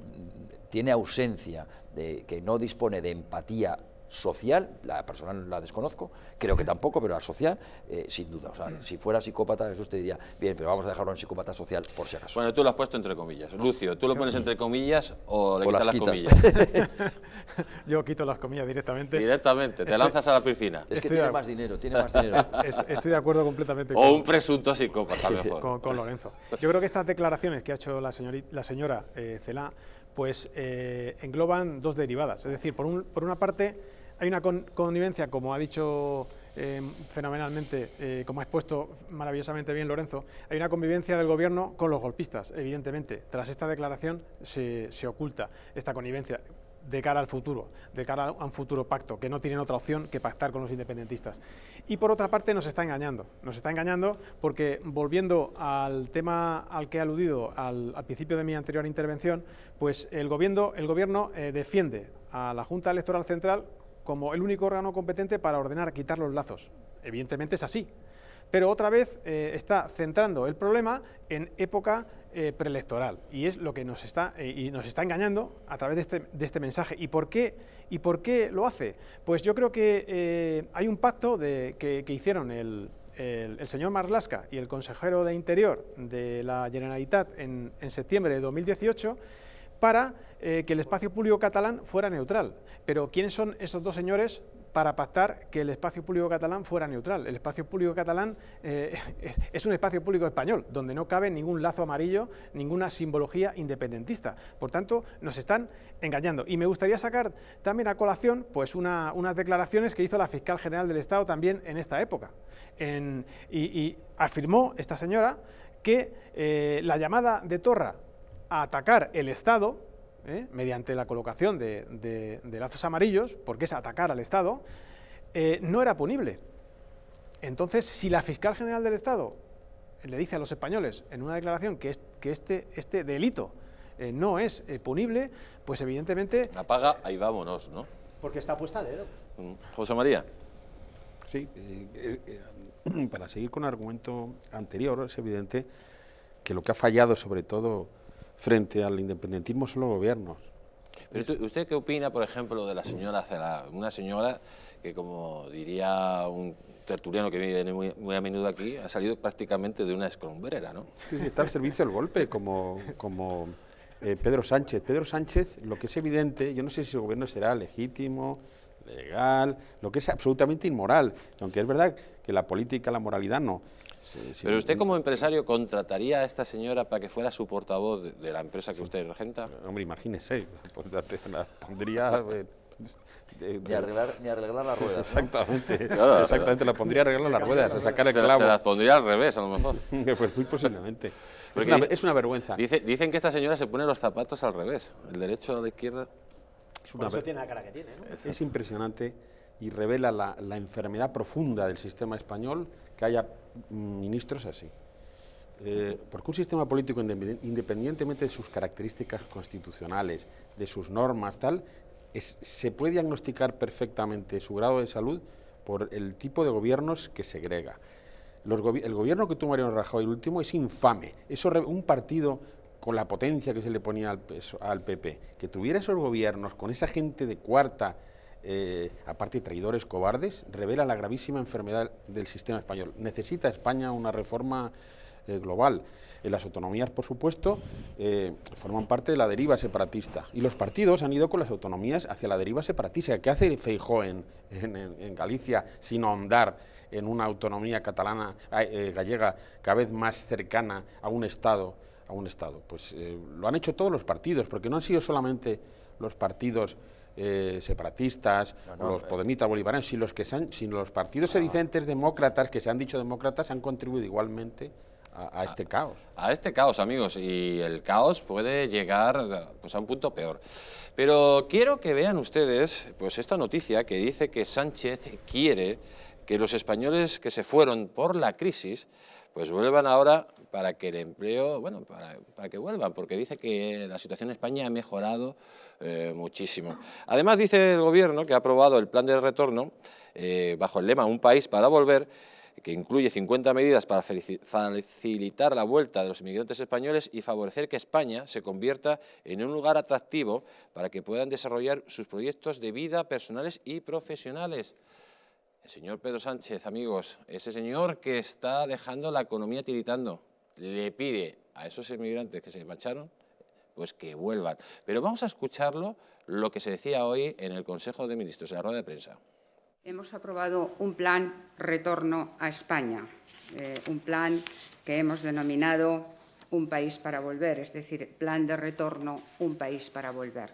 tiene ausencia, de que no dispone de empatía social, la personal la desconozco, creo que tampoco, pero la social, sin duda. O sea, si fuera psicópata, eso usted diría, bien, pero vamos a dejarlo en psicópata social, por si acaso. Bueno, tú lo has puesto entre comillas. Lucio, ¿tú lo pones entre comillas o le quitas las comillas? Yo quito las comillas directamente. Directamente, te lanzas a la piscina. Es que tiene más dinero, Estoy de acuerro completamente con... O un presunto psicópata, mejor. Con Lorenzo. Yo creo que estas declaraciones que ha hecho la señora Celaá, pues engloban dos derivadas. Es decir, por una parte hay una connivencia, como ha dicho fenomenalmente, como ha expuesto maravillosamente bien Lorenzo, hay una convivencia del gobierno con los golpistas, evidentemente. Tras esta declaración se oculta esta connivencia de cara al futuro, de cara a un futuro pacto, que no tienen otra opción que pactar con los independentistas. Y por otra parte nos está engañando porque, volviendo al tema al que he aludido al principio de mi anterior intervención, pues el gobierno defiende a la Junta Electoral Central como el único órgano competente para ordenar quitar los lazos. Evidentemente es así, pero otra vez está centrando el problema en época preelectoral, y es lo que nos está engañando a través de este mensaje. ¿Y por qué lo hace? Pues yo creo que hay un pacto que hicieron el señor Marlaska y el consejero de Interior de la Generalitat en septiembre de 2018 para que el espacio público catalán fuera neutral. Pero ¿quiénes son esos dos señores para pactar que el espacio público catalán fuera neutral? El espacio público catalán es un espacio público español, donde no cabe ningún lazo amarillo, ninguna simbología independentista. Por tanto, nos están engañando. Y me gustaría sacar también a colación pues unas declaraciones que hizo la fiscal general del Estado también en esta época. Y afirmó esta señora que la llamada de Torra a atacar el Estado, mediante la colocación de lazos amarillos, porque es atacar al Estado, no era punible. Entonces, si la fiscal general del Estado le dice a los españoles en una declaración que este delito no es punible, pues evidentemente... Apaga, ahí vámonos, ¿no? Porque está puesta a dedo. José María. Sí, para seguir con el argumento anterior, es evidente que lo que ha fallado sobre todo frente al independentismo son los gobiernos. Pero ¿usted qué opina, por ejemplo, de la señora Celaá? Una señora que, como diría un tertuliano que viene muy a menudo aquí, ha salido prácticamente de una escombrera, ¿no? Sí, está al servicio del golpe, como Pedro Sánchez. Pedro Sánchez, lo que es evidente, yo no sé si el gobierno será legítimo, legal, lo que es absolutamente inmoral, aunque es verdad que la política, la moralidad no. Pero usted como empresario contrataría a esta señora para que fuera su portavoz de la empresa que usted regenta. Hombre, imagínese, la pondría... Ni arreglar las ruedas, ¿no? Exactamente, claro, exactamente, la pondría a arreglar las ruedas, a sacar el clavo. Se las pondría al revés, a lo mejor. Pues muy posiblemente. Es una vergüenza. Dicen que esta señora se pone los zapatos al revés, el derecho a la izquierda. Por eso tiene la cara que tiene, ¿no? Es impresionante y revela la enfermedad profunda del sistema español que haya ministros así. Porque un sistema político, independientemente de sus características constitucionales, de sus normas, tal, se puede diagnosticar perfectamente su grado de salud por el tipo de gobiernos que segrega. el gobierno que tuvo Mariano Rajoy, el último, es infame. Un partido con la potencia que se le ponía al PP, que tuviera esos gobiernos con esa gente de cuarta, aparte traidores, cobardes, revela la gravísima enfermedad del sistema español. Necesita España una reforma global. Las autonomías, por supuesto, forman parte de la deriva separatista, y los partidos han ido con las autonomías hacia la deriva separatista. ¿Qué hace Feijóo en Galicia sin ahondar en una autonomía catalana, gallega, cada vez más cercana a un Estado? Pues lo han hecho todos los partidos, porque no han sido solamente los partidos separatistas, los podemitas bolivarianos, sino los partidos sedicentes demócratas, que se han dicho demócratas, han contribuido igualmente a este caos. A este caos, amigos, y el caos puede llegar pues, a un punto peor. Pero quiero que vean ustedes pues, esta noticia que dice que Sánchez quiere que los españoles que se fueron por la crisis pues vuelvan ahora para que el empleo, bueno, para que vuelvan, porque dice que la situación en España ha mejorado muchísimo. Además dice el gobierno que ha aprobado el plan de retorno bajo el lema Un país para volver, que incluye 50 medidas para facilitar la vuelta de los inmigrantes españoles y favorecer que España se convierta en un lugar atractivo para que puedan desarrollar sus proyectos de vida personales y profesionales. El señor Pedro Sánchez, amigos, ese señor que está dejando la economía tiritando, le pide a esos inmigrantes que se marcharon pues que vuelvan. Pero vamos a escucharlo, lo que se decía hoy en el Consejo de Ministros, en la rueda de prensa. Hemos aprobado un plan retorno a España, un plan que hemos denominado Un país para volver, es decir, plan de retorno, un país para volver.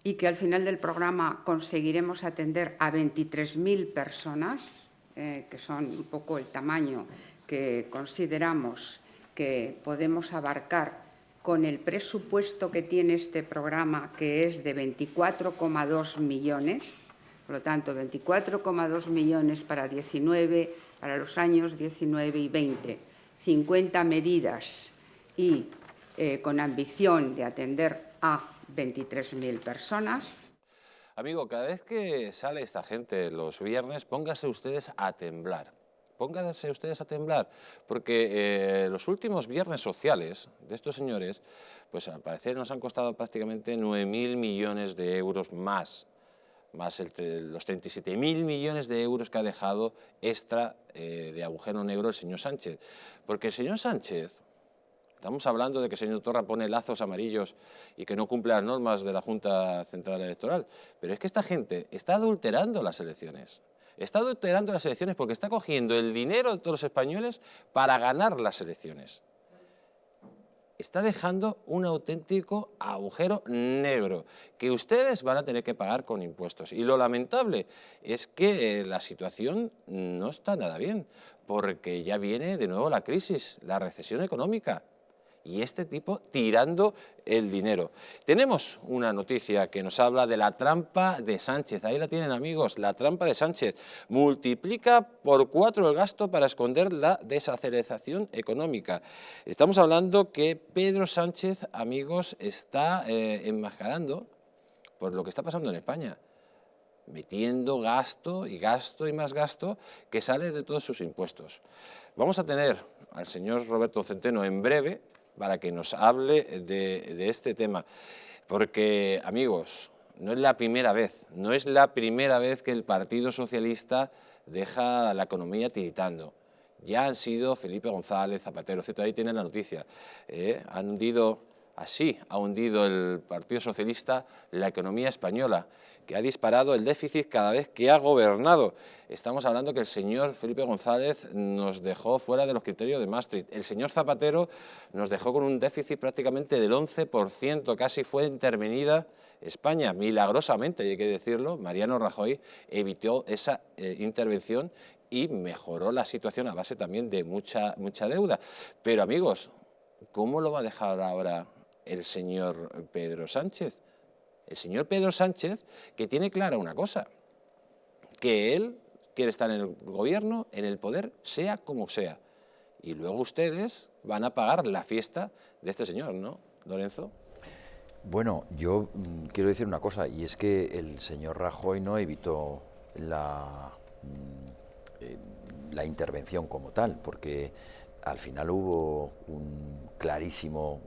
Y que al final del programa conseguiremos atender a 23.000 personas, que son un poco el tamaño que consideramos que podemos abarcar con el presupuesto que tiene este programa, que es de 24,2 millones. Por lo tanto, 24,2 millones para los años 19 y 20, 50 medidas y con ambición de atender a 23.000 personas. Amigo, cada vez que sale esta gente los viernes, pónganse ustedes a temblar. Pónganse ustedes a temblar, porque los últimos viernes sociales de estos señores, pues al parecer nos han costado prácticamente 9.000 millones de euros más los 37.000 millones de euros que ha dejado extra de agujero negro el señor Sánchez. Porque el señor Sánchez, estamos hablando de que el señor Torra pone lazos amarillos y que no cumple las normas de la Junta Central Electoral, pero es que esta gente está adulterando las elecciones. Está adulterando las elecciones porque está cogiendo el dinero de todos los españoles para ganar las elecciones. Está dejando un auténtico agujero negro que ustedes van a tener que pagar con impuestos. Y lo lamentable es que la situación no está nada bien, porque ya viene de nuevo la crisis, la recesión económica, y este tipo tirando el dinero. Tenemos una noticia que nos habla de la trampa de Sánchez. Ahí la tienen, amigos, la trampa de Sánchez. Multiplica por 4 el gasto para esconder la desaceleración económica. Estamos hablando que Pedro Sánchez, amigos, está enmascarando por lo que está pasando en España, metiendo gasto y gasto y más gasto que sale de todos sus impuestos. Vamos a tener al señor Roberto Centeno en breve para que nos hable de este tema, porque, amigos, no es la primera vez que el Partido Socialista deja la economía tiritando. Ya han sido Felipe González, Zapatero, etc. Ahí tienen la noticia. Así ha hundido el Partido Socialista la economía española, que ha disparado el déficit cada vez que ha gobernado. Estamos hablando que el señor Felipe González nos dejó fuera de los criterios de Maastricht. El señor Zapatero nos dejó con un déficit prácticamente del 11%, casi fue intervenida España, milagrosamente, hay que decirlo. Mariano Rajoy evitó esa intervención y mejoró la situación a base también de mucha deuda. Pero, amigos, ¿cómo lo va a dejar ahora el señor Pedro Sánchez? El señor Pedro Sánchez, que tiene clara una cosa, que él quiere estar en el gobierno, en el poder, sea como sea. Y luego ustedes van a pagar la fiesta de este señor, ¿no, Lorenzo? Bueno, yo quiero decir una cosa, y es que el señor Rajoy no evitó la intervención como tal, porque al final hubo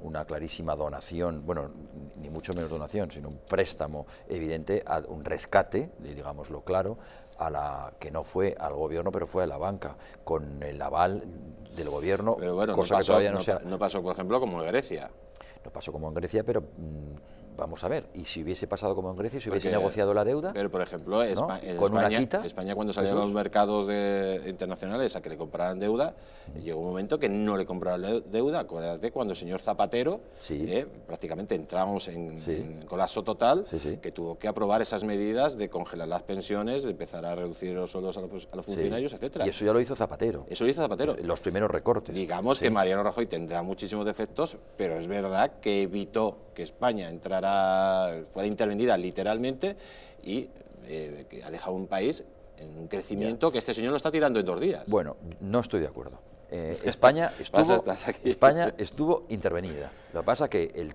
una clarísima donación, bueno, ni mucho menos donación, sino un préstamo evidente, un rescate, digámoslo claro, que no fue al gobierno, pero fue a la banca, con el aval del gobierno, pero bueno, cosa que todavía no pasó, por ejemplo, como en Grecia. No pasó como en Grecia, pero vamos a ver, y si hubiese pasado como en Grecia, si hubiese negociado la deuda... Pero, por ejemplo, España cuando salió a los mercados internacionales a que le compraran deuda, llegó un momento que no le compraron deuda. Acuérdate cuando el señor Zapatero, prácticamente entramos en colapso total, que tuvo que aprobar esas medidas de congelar las pensiones, de empezar a reducir los sueldos a los funcionarios, etcétera. Y eso ya lo hizo Zapatero. Eso lo hizo Zapatero. Los primeros recortes. Digamos que Mariano Rajoy tendrá muchísimos defectos, pero es verdad que evitó que España fuera intervenida literalmente y que ha dejado un país en un crecimiento que este señor lo está tirando en 2 días. Bueno, no estoy de acuerdo. España estuvo intervenida. Lo que pasa es que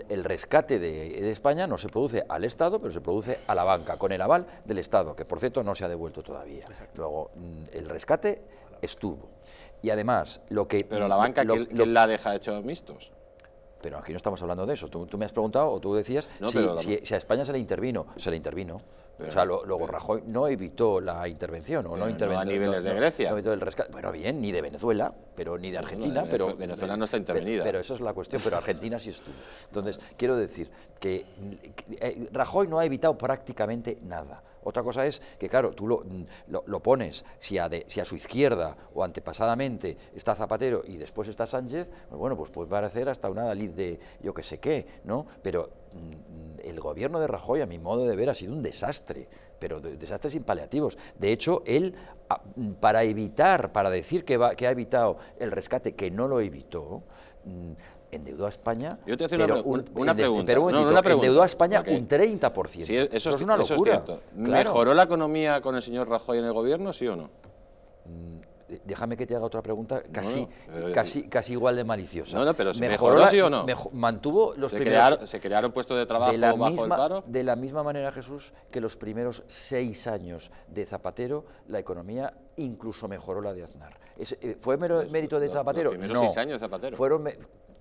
el rescate de España no se produce al Estado, pero se produce a la banca, con el aval del Estado, que por cierto no se ha devuelto todavía. Luego, el rescate estuvo. Y además, Pero la banca, ¿quién la deja hecho mixtos? Pero aquí no estamos hablando de eso. Tú me has preguntado, o tú decías, si a España se le intervino. Pero, o sea, luego Rajoy no evitó la intervención, o no intervino. No a niveles de Grecia. No evitó el rescate. Bueno, bien, ni de Venezuela, pero ni de Argentina. Pero Venezuela no está intervenida. Pero esa es la cuestión, pero Argentina sí estuvo. Entonces, quiero decir que Rajoy no ha evitado prácticamente nada. Otra cosa es que, claro, tú lo pones, si a su izquierda o antepasadamente está Zapatero y después está Sánchez, bueno, pues puede parecer hasta una lid de yo que sé qué, ¿no? Pero el gobierno de Rajoy, a mi modo de ver, ha sido un desastre, pero desastres sin paliativos. De hecho, él, para decir que ha evitado el rescate, que no lo evitó, endeudó a España. Yo te voy a hacer una pregunta. Endeudó a España un 30%. Sí, eso es una locura. Eso es cierto. Claro. ¿Mejoró la economía con el señor Rajoy en el gobierno, sí o no? Déjame que te haga otra pregunta casi igual de maliciosa. No, pero ¿mejoró sí o no? Mantuvo los primeros... ¿Se crearon puestos de trabajo bajo el paro? De la misma manera, Jesús, que los primeros 6 años de Zapatero, la economía incluso mejoró la de Aznar. ¿Fue mérito de Zapatero? Los primeros 6 años de Zapatero.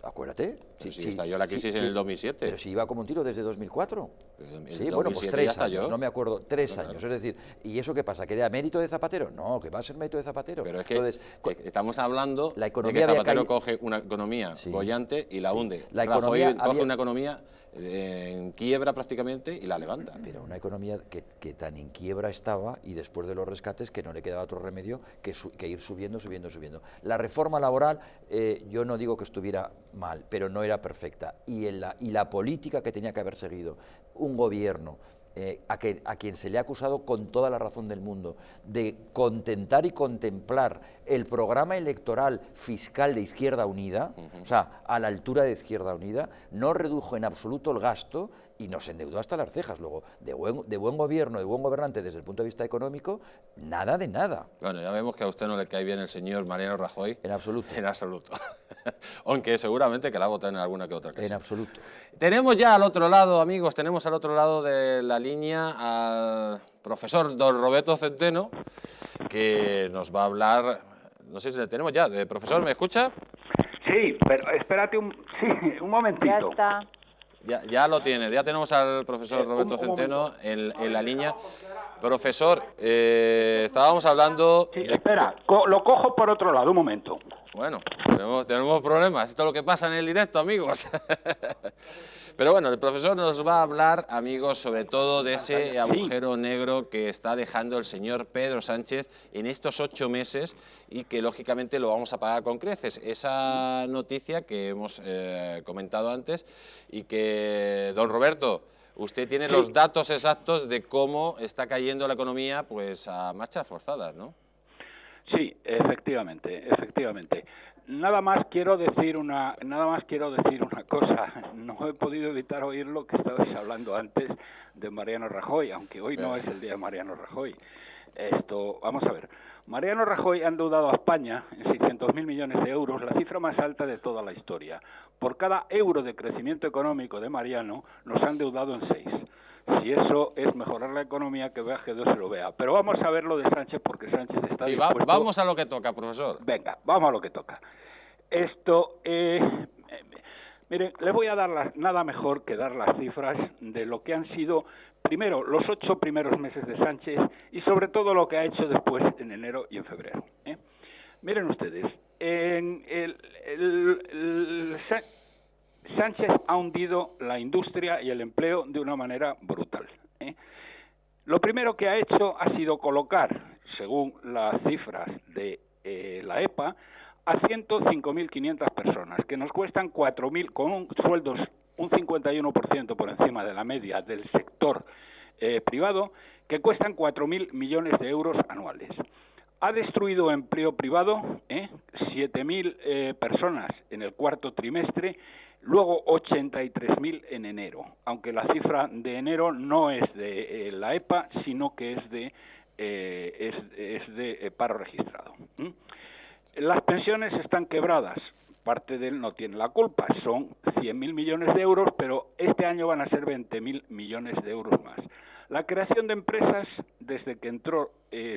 Acuérdate. Sí, estalló la crisis en el 2007. Pero si iba como un tiro desde 2004. Sí, bueno, pues 3 años, no me acuerdo, 3 años. Es decir, ¿y eso qué pasa? ¿Que era mérito de Zapatero? No, que va a ser mérito de Zapatero. Pero es que estamos hablando de que Zapatero coge una economía bollante y la hunde. Rajoy coge una economía en quiebra prácticamente y la levanta. Pero una economía que tan en quiebra estaba y después de los rescates que no le quedaba otro remedio que ir subiendo. La reforma laboral, yo no digo que estuviera mal, pero no era perfecta. Y la política que tenía que haber seguido un gobierno a quien se le ha acusado con toda la razón del mundo de contentar y contemplar el programa electoral fiscal de Izquierda Unida, o sea, a la altura de Izquierda Unida, no redujo en absoluto el gasto y nos endeudó hasta las cejas. Luego, de buen gobierno, de buen gobernante desde el punto de vista económico, nada de nada. Bueno, ya vemos que a usted no le cae bien el señor Mariano Rajoy. En absoluto. En absoluto. Aunque seguramente que la ha votado en alguna que otra ocasión. En absoluto. Tenemos ya al otro lado, amigos, tenemos al otro lado de la línea al profesor don Roberto Centeno, que nos va a hablar, no sé si le tenemos ya. Profesor, ¿me escucha? Sí, pero espérate un momentito. Ya está. Ya lo tiene, ya tenemos al profesor Roberto Centeno en la línea. Profesor, estábamos hablando... Sí, espera, lo cojo por otro lado, un momento. Bueno, tenemos problemas, esto es lo que pasa en el directo, amigos. Pero bueno, el profesor nos va a hablar, amigos, sobre todo de ese agujero negro que está dejando el señor Pedro Sánchez en estos 8 meses y que lógicamente lo vamos a pagar con creces. Esa noticia que hemos comentado antes y que, don Roberto, usted tiene los datos exactos de cómo está cayendo la economía pues a marchas forzadas, ¿no? Sí, efectivamente. Nada más quiero decir una cosa. No he podido evitar oír lo que estabais hablando antes de Mariano Rajoy, aunque hoy no es el día de Mariano Rajoy. Vamos a ver. Mariano Rajoy ha endeudado a España en 600.000 millones de euros, la cifra más alta de toda la historia. Por cada euro de crecimiento económico de Mariano, nos ha endeudado en 6. Si eso es mejorar la economía, que vea G2 se lo vea. Pero vamos a ver lo de Sánchez, porque Sánchez está dispuesto... Vamos a lo que toca, profesor. Venga, vamos a lo que toca. Esto, mire, le voy a dar nada mejor que dar las cifras de lo que han sido, primero, los 8 primeros meses de Sánchez y sobre todo lo que ha hecho después en enero y en febrero. Miren ustedes, Sánchez ha hundido la industria y el empleo de una manera brutal. Lo primero que ha hecho ha sido colocar, según las cifras de la EPA, a 105.500 personas, que nos cuestan 4.000, con sueldos un 51% por encima de la media del sector privado, que cuestan 4.000 millones de euros anuales. Ha destruido empleo privado, 7.000 personas en el cuarto trimestre, luego 83.000 en enero, aunque la cifra de enero no es de la EPA, sino que es de paro registrado. Las pensiones están quebradas, parte de él no tiene la culpa, son 100.000 millones de euros, pero este año van a ser 20.000 millones de euros más. La creación de empresas, desde que entró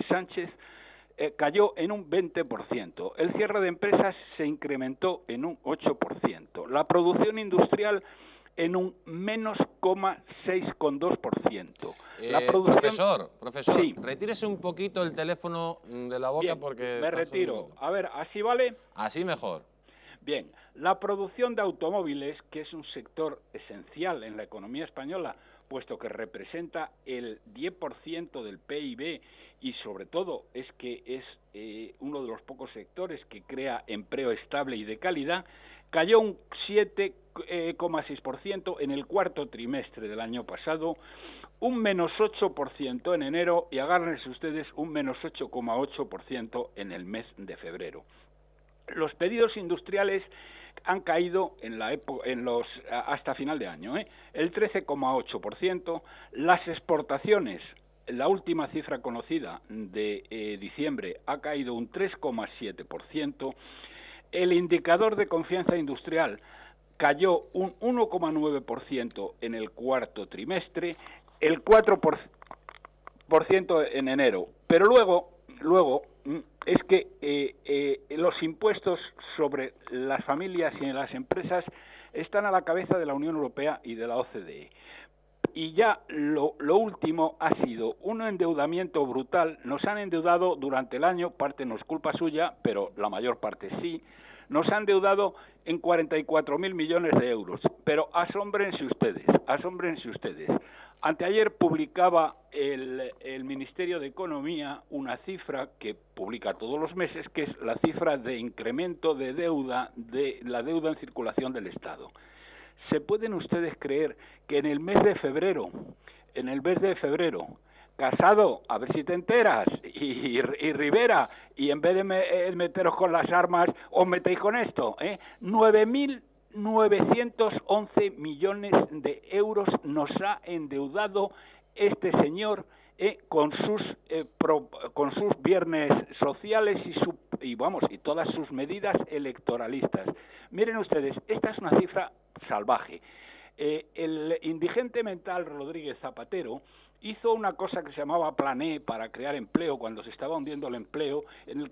Sánchez, cayó en un 20%. El cierre de empresas se incrementó en un 8%. La producción industrial en un menos 6,2%. Profesor, sí. Retírese un poquito el teléfono de la boca. Bien, porque... me retiro. A ver, ¿así vale? Así mejor. Bien, la producción de automóviles, que es un sector esencial en la economía española, puesto que representa el 10% del PIB y sobre todo es que es uno de los pocos sectores que crea empleo estable y de calidad, cayó un 7,6% en el cuarto trimestre del año pasado, un menos 8% en enero y agárrense ustedes un menos 8,8% en el mes de febrero. Los pedidos industriales han caído hasta final de año, el 13,8%, las exportaciones, la última cifra conocida de diciembre, ha caído un 3,7%, el indicador de confianza industrial cayó un 1,9% en el cuarto trimestre, el 4% en enero, pero luego es que los impuestos sobre las familias y las empresas están a la cabeza de la Unión Europea y de la OCDE. Y ya lo último ha sido un endeudamiento brutal. Nos han endeudado durante el año, parte no es culpa suya, pero la mayor parte sí. Nos han endeudado en 44.000 millones de euros. Pero asómbrense ustedes. Anteayer publicaba el Ministerio de Economía una cifra que publica todos los meses, que es la cifra de incremento de la deuda en circulación del Estado. ¿Se pueden ustedes creer que en el mes de febrero, Casado, a ver si te enteras, y Rivera, y en vez de meteros con las armas, os metéis con esto, 9.911 millones de euros nos ha endeudado este señor con sus viernes sociales y todas sus medidas electoralistas. Miren ustedes, esta es una cifra salvaje. El indigente mental Rodríguez Zapatero hizo una cosa que se llamaba Plan E para crear empleo cuando se estaba hundiendo el empleo, en el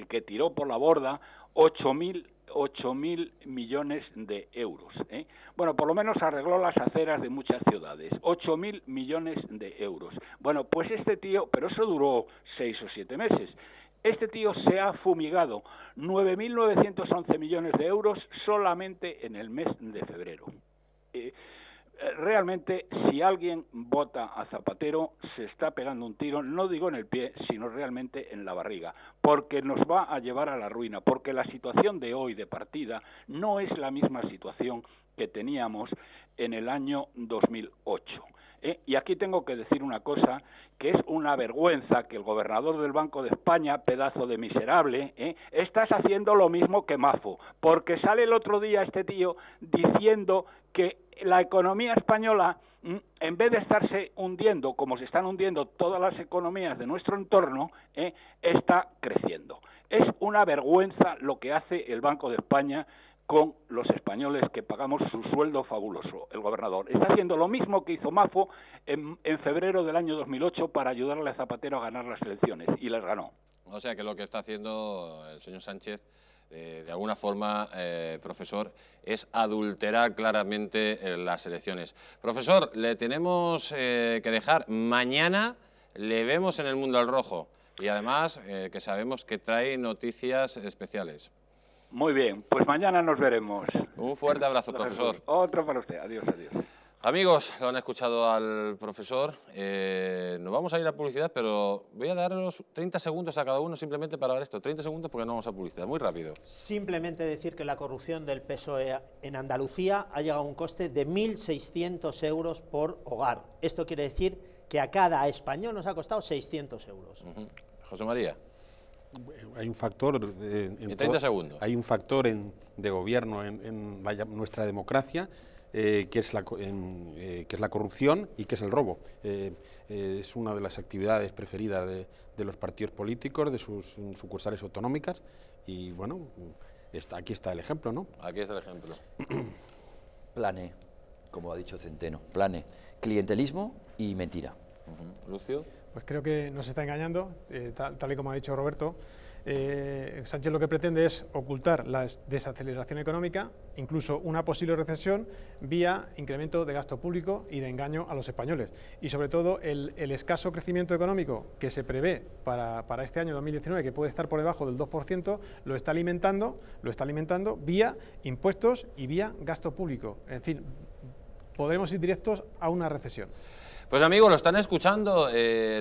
que tiró por la borda 8.000 millones de euros. Bueno, por lo menos arregló las aceras de muchas ciudades. 8.000 millones de euros. Bueno, pues este tío, pero eso duró 6 o 7 meses. Este tío se ha fumigado 9.911 millones de euros solamente en el mes de febrero. Realmente, si alguien vota a Zapatero, se está pegando un tiro, no digo en el pie, sino realmente en la barriga, porque nos va a llevar a la ruina, porque la situación de hoy de partida no es la misma situación que teníamos en el año 2008. Y aquí tengo que decir una cosa, que es una vergüenza que el gobernador del Banco de España, pedazo de miserable, estás haciendo lo mismo que Mafo, porque sale el otro día este tío diciendo que la economía española, en vez de estarse hundiendo como se están hundiendo todas las economías de nuestro entorno, está creciendo. Es una vergüenza lo que hace el Banco de España con los españoles que pagamos su sueldo fabuloso, el gobernador. Está haciendo lo mismo que hizo Mafo en febrero del año 2008 para ayudarle a Zapatero a ganar las elecciones, y les ganó. O sea que lo que está haciendo el señor Sánchez, de alguna forma, profesor, es adulterar claramente las elecciones. Profesor, le tenemos que dejar. Mañana le vemos en el Mundo al Rojo y además que sabemos que trae noticias especiales. Muy bien, pues mañana nos veremos. Un fuerte abrazo, profesor. Otro para usted. Adiós, adiós. Amigos, lo han escuchado al profesor. Nos vamos a ir a publicidad, pero voy a daros 30 segundos a cada uno simplemente para ver esto. 30 segundos porque no vamos a publicidad. Muy rápido. Simplemente decir que la corrupción del PSOE en Andalucía ha llegado a un coste de 1.600 euros por hogar. Esto quiere decir que a cada español nos ha costado 600 euros. José María. Hay un factor en 30 segundos. Hay un factor de gobierno en nuestra democracia que es la corrupción y que es el robo. Es una de las actividades preferidas de los partidos políticos, de sus sucursales autonómicas, y bueno, aquí está el ejemplo, ¿no? Aquí está el ejemplo. Plane, como ha dicho Centeno, plane, clientelismo y mentira. Lucio. Pues creo que nos está engañando, tal y como ha dicho Roberto. Sánchez lo que pretende es ocultar la desaceleración económica, incluso una posible recesión, vía incremento de gasto público y de engaño a los españoles. Y sobre todo el escaso crecimiento económico que se prevé para este año 2019, que puede estar por debajo del 2%, lo está alimentando vía impuestos y vía gasto público. En fin, podremos ir directos a una recesión. Pues amigos, lo están escuchando,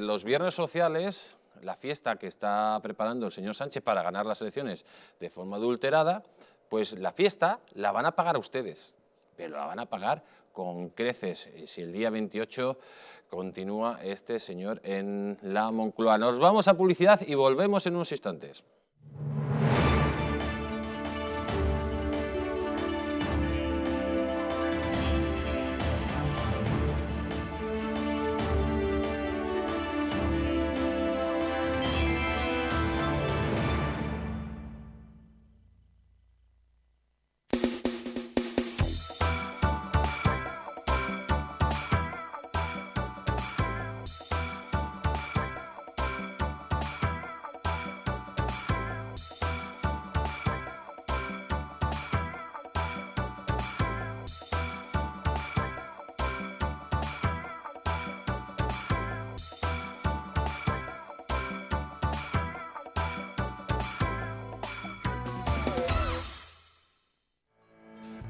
los viernes sociales, la fiesta que está preparando el señor Sánchez para ganar las elecciones de forma adulterada, pues la fiesta la van a pagar ustedes, pero la van a pagar con creces, si el día 28 continúa este señor en la Moncloa. Nos vamos a publicidad y volvemos en unos instantes.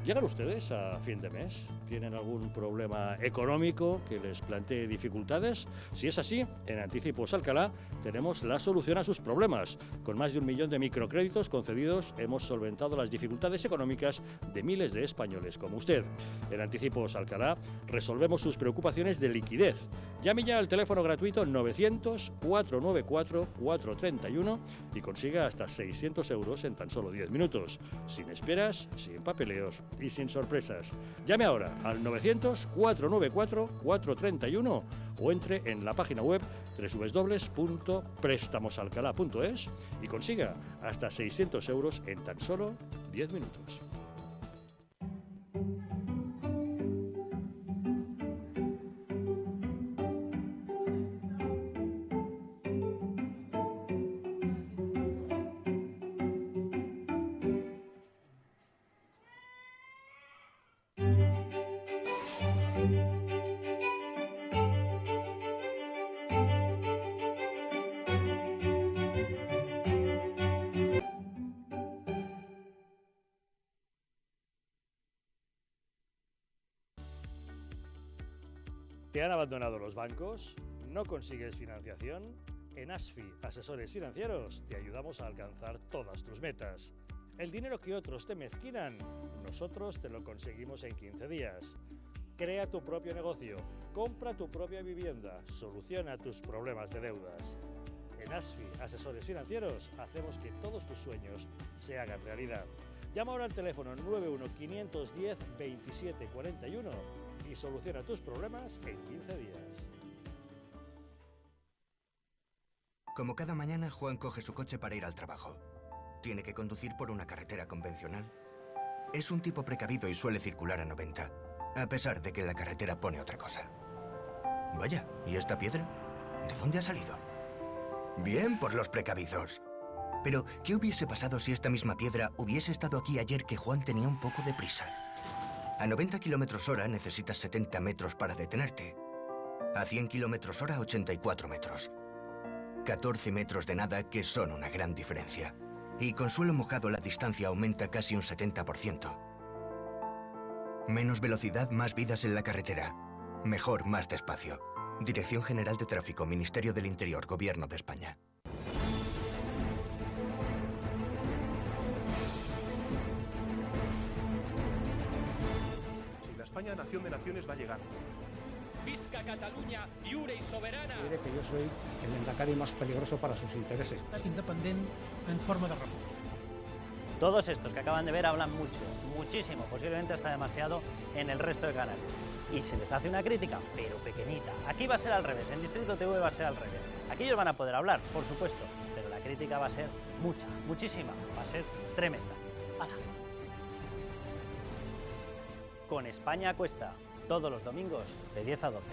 ¿Llegan ustedes a fin de mes? ¿Tienen algún problema económico que les plantee dificultades? Si es así, en Anticipos Alcalá tenemos la solución a sus problemas. Con más de 1 millón de microcréditos concedidos, hemos solventado las dificultades económicas de miles de españoles como usted. En Anticipos Alcalá resolvemos sus preocupaciones de liquidez. Llame ya al teléfono gratuito 900-494-431 y consiga hasta 600 euros en tan solo 10 minutos. Sin esperas, sin papeleos y sin sorpresas. Llame ahora al 900-494-431 o entre en la página web www.prestamosalcalá.es y consiga hasta 600 euros en tan solo 10 minutos. ¿Te han abandonado los bancos? ¿No consigues financiación? En ASFI, Asesores Financieros, te ayudamos a alcanzar todas tus metas. El dinero que otros te mezquinan, nosotros te lo conseguimos en 15 días. Crea tu propio negocio, compra tu propia vivienda, soluciona tus problemas de deudas. En ASFI, Asesores Financieros, hacemos que todos tus sueños se hagan realidad. Llama ahora al teléfono 91-510-2741 y soluciona tus problemas en 15 días. Como cada mañana, Juan coge su coche para ir al trabajo. Tiene que conducir por una carretera convencional. Es un tipo precavido y suele circular a 90, a pesar de que la carretera pone otra cosa. Vaya, ¿y esta piedra? ¿De dónde ha salido? Bien por los precavidos. Pero, ¿qué hubiese pasado si esta misma piedra hubiese estado aquí ayer que Juan tenía un poco de prisa? A 90 km/h necesitas 70 metros para detenerte. A 100 km/h, 84 metros. 14 metros de nada que son una gran diferencia. Y con suelo mojado la distancia aumenta casi un 70%. Menos velocidad, más vidas en la carretera. Mejor, más despacio. Dirección General de Tráfico, Ministerio del Interior, Gobierno de España. Si la España nación de naciones va a llegar. Visca Catalunya, lliure y soberana. Diré que yo soy el lehendakari más peligroso para sus intereses. Independent en forma de república. Todos estos que acaban de ver hablan mucho, muchísimo, posiblemente hasta demasiado en el resto de canales. Y se les hace una crítica, pero pequeñita. Aquí va a ser al revés, en Distrito TV va a ser al revés. Aquí ellos van a poder hablar, por supuesto, pero la crítica va a ser mucha, muchísima, va a ser tremenda. ¡Hala! Con España a Cuesta, todos los domingos de 10 a 12.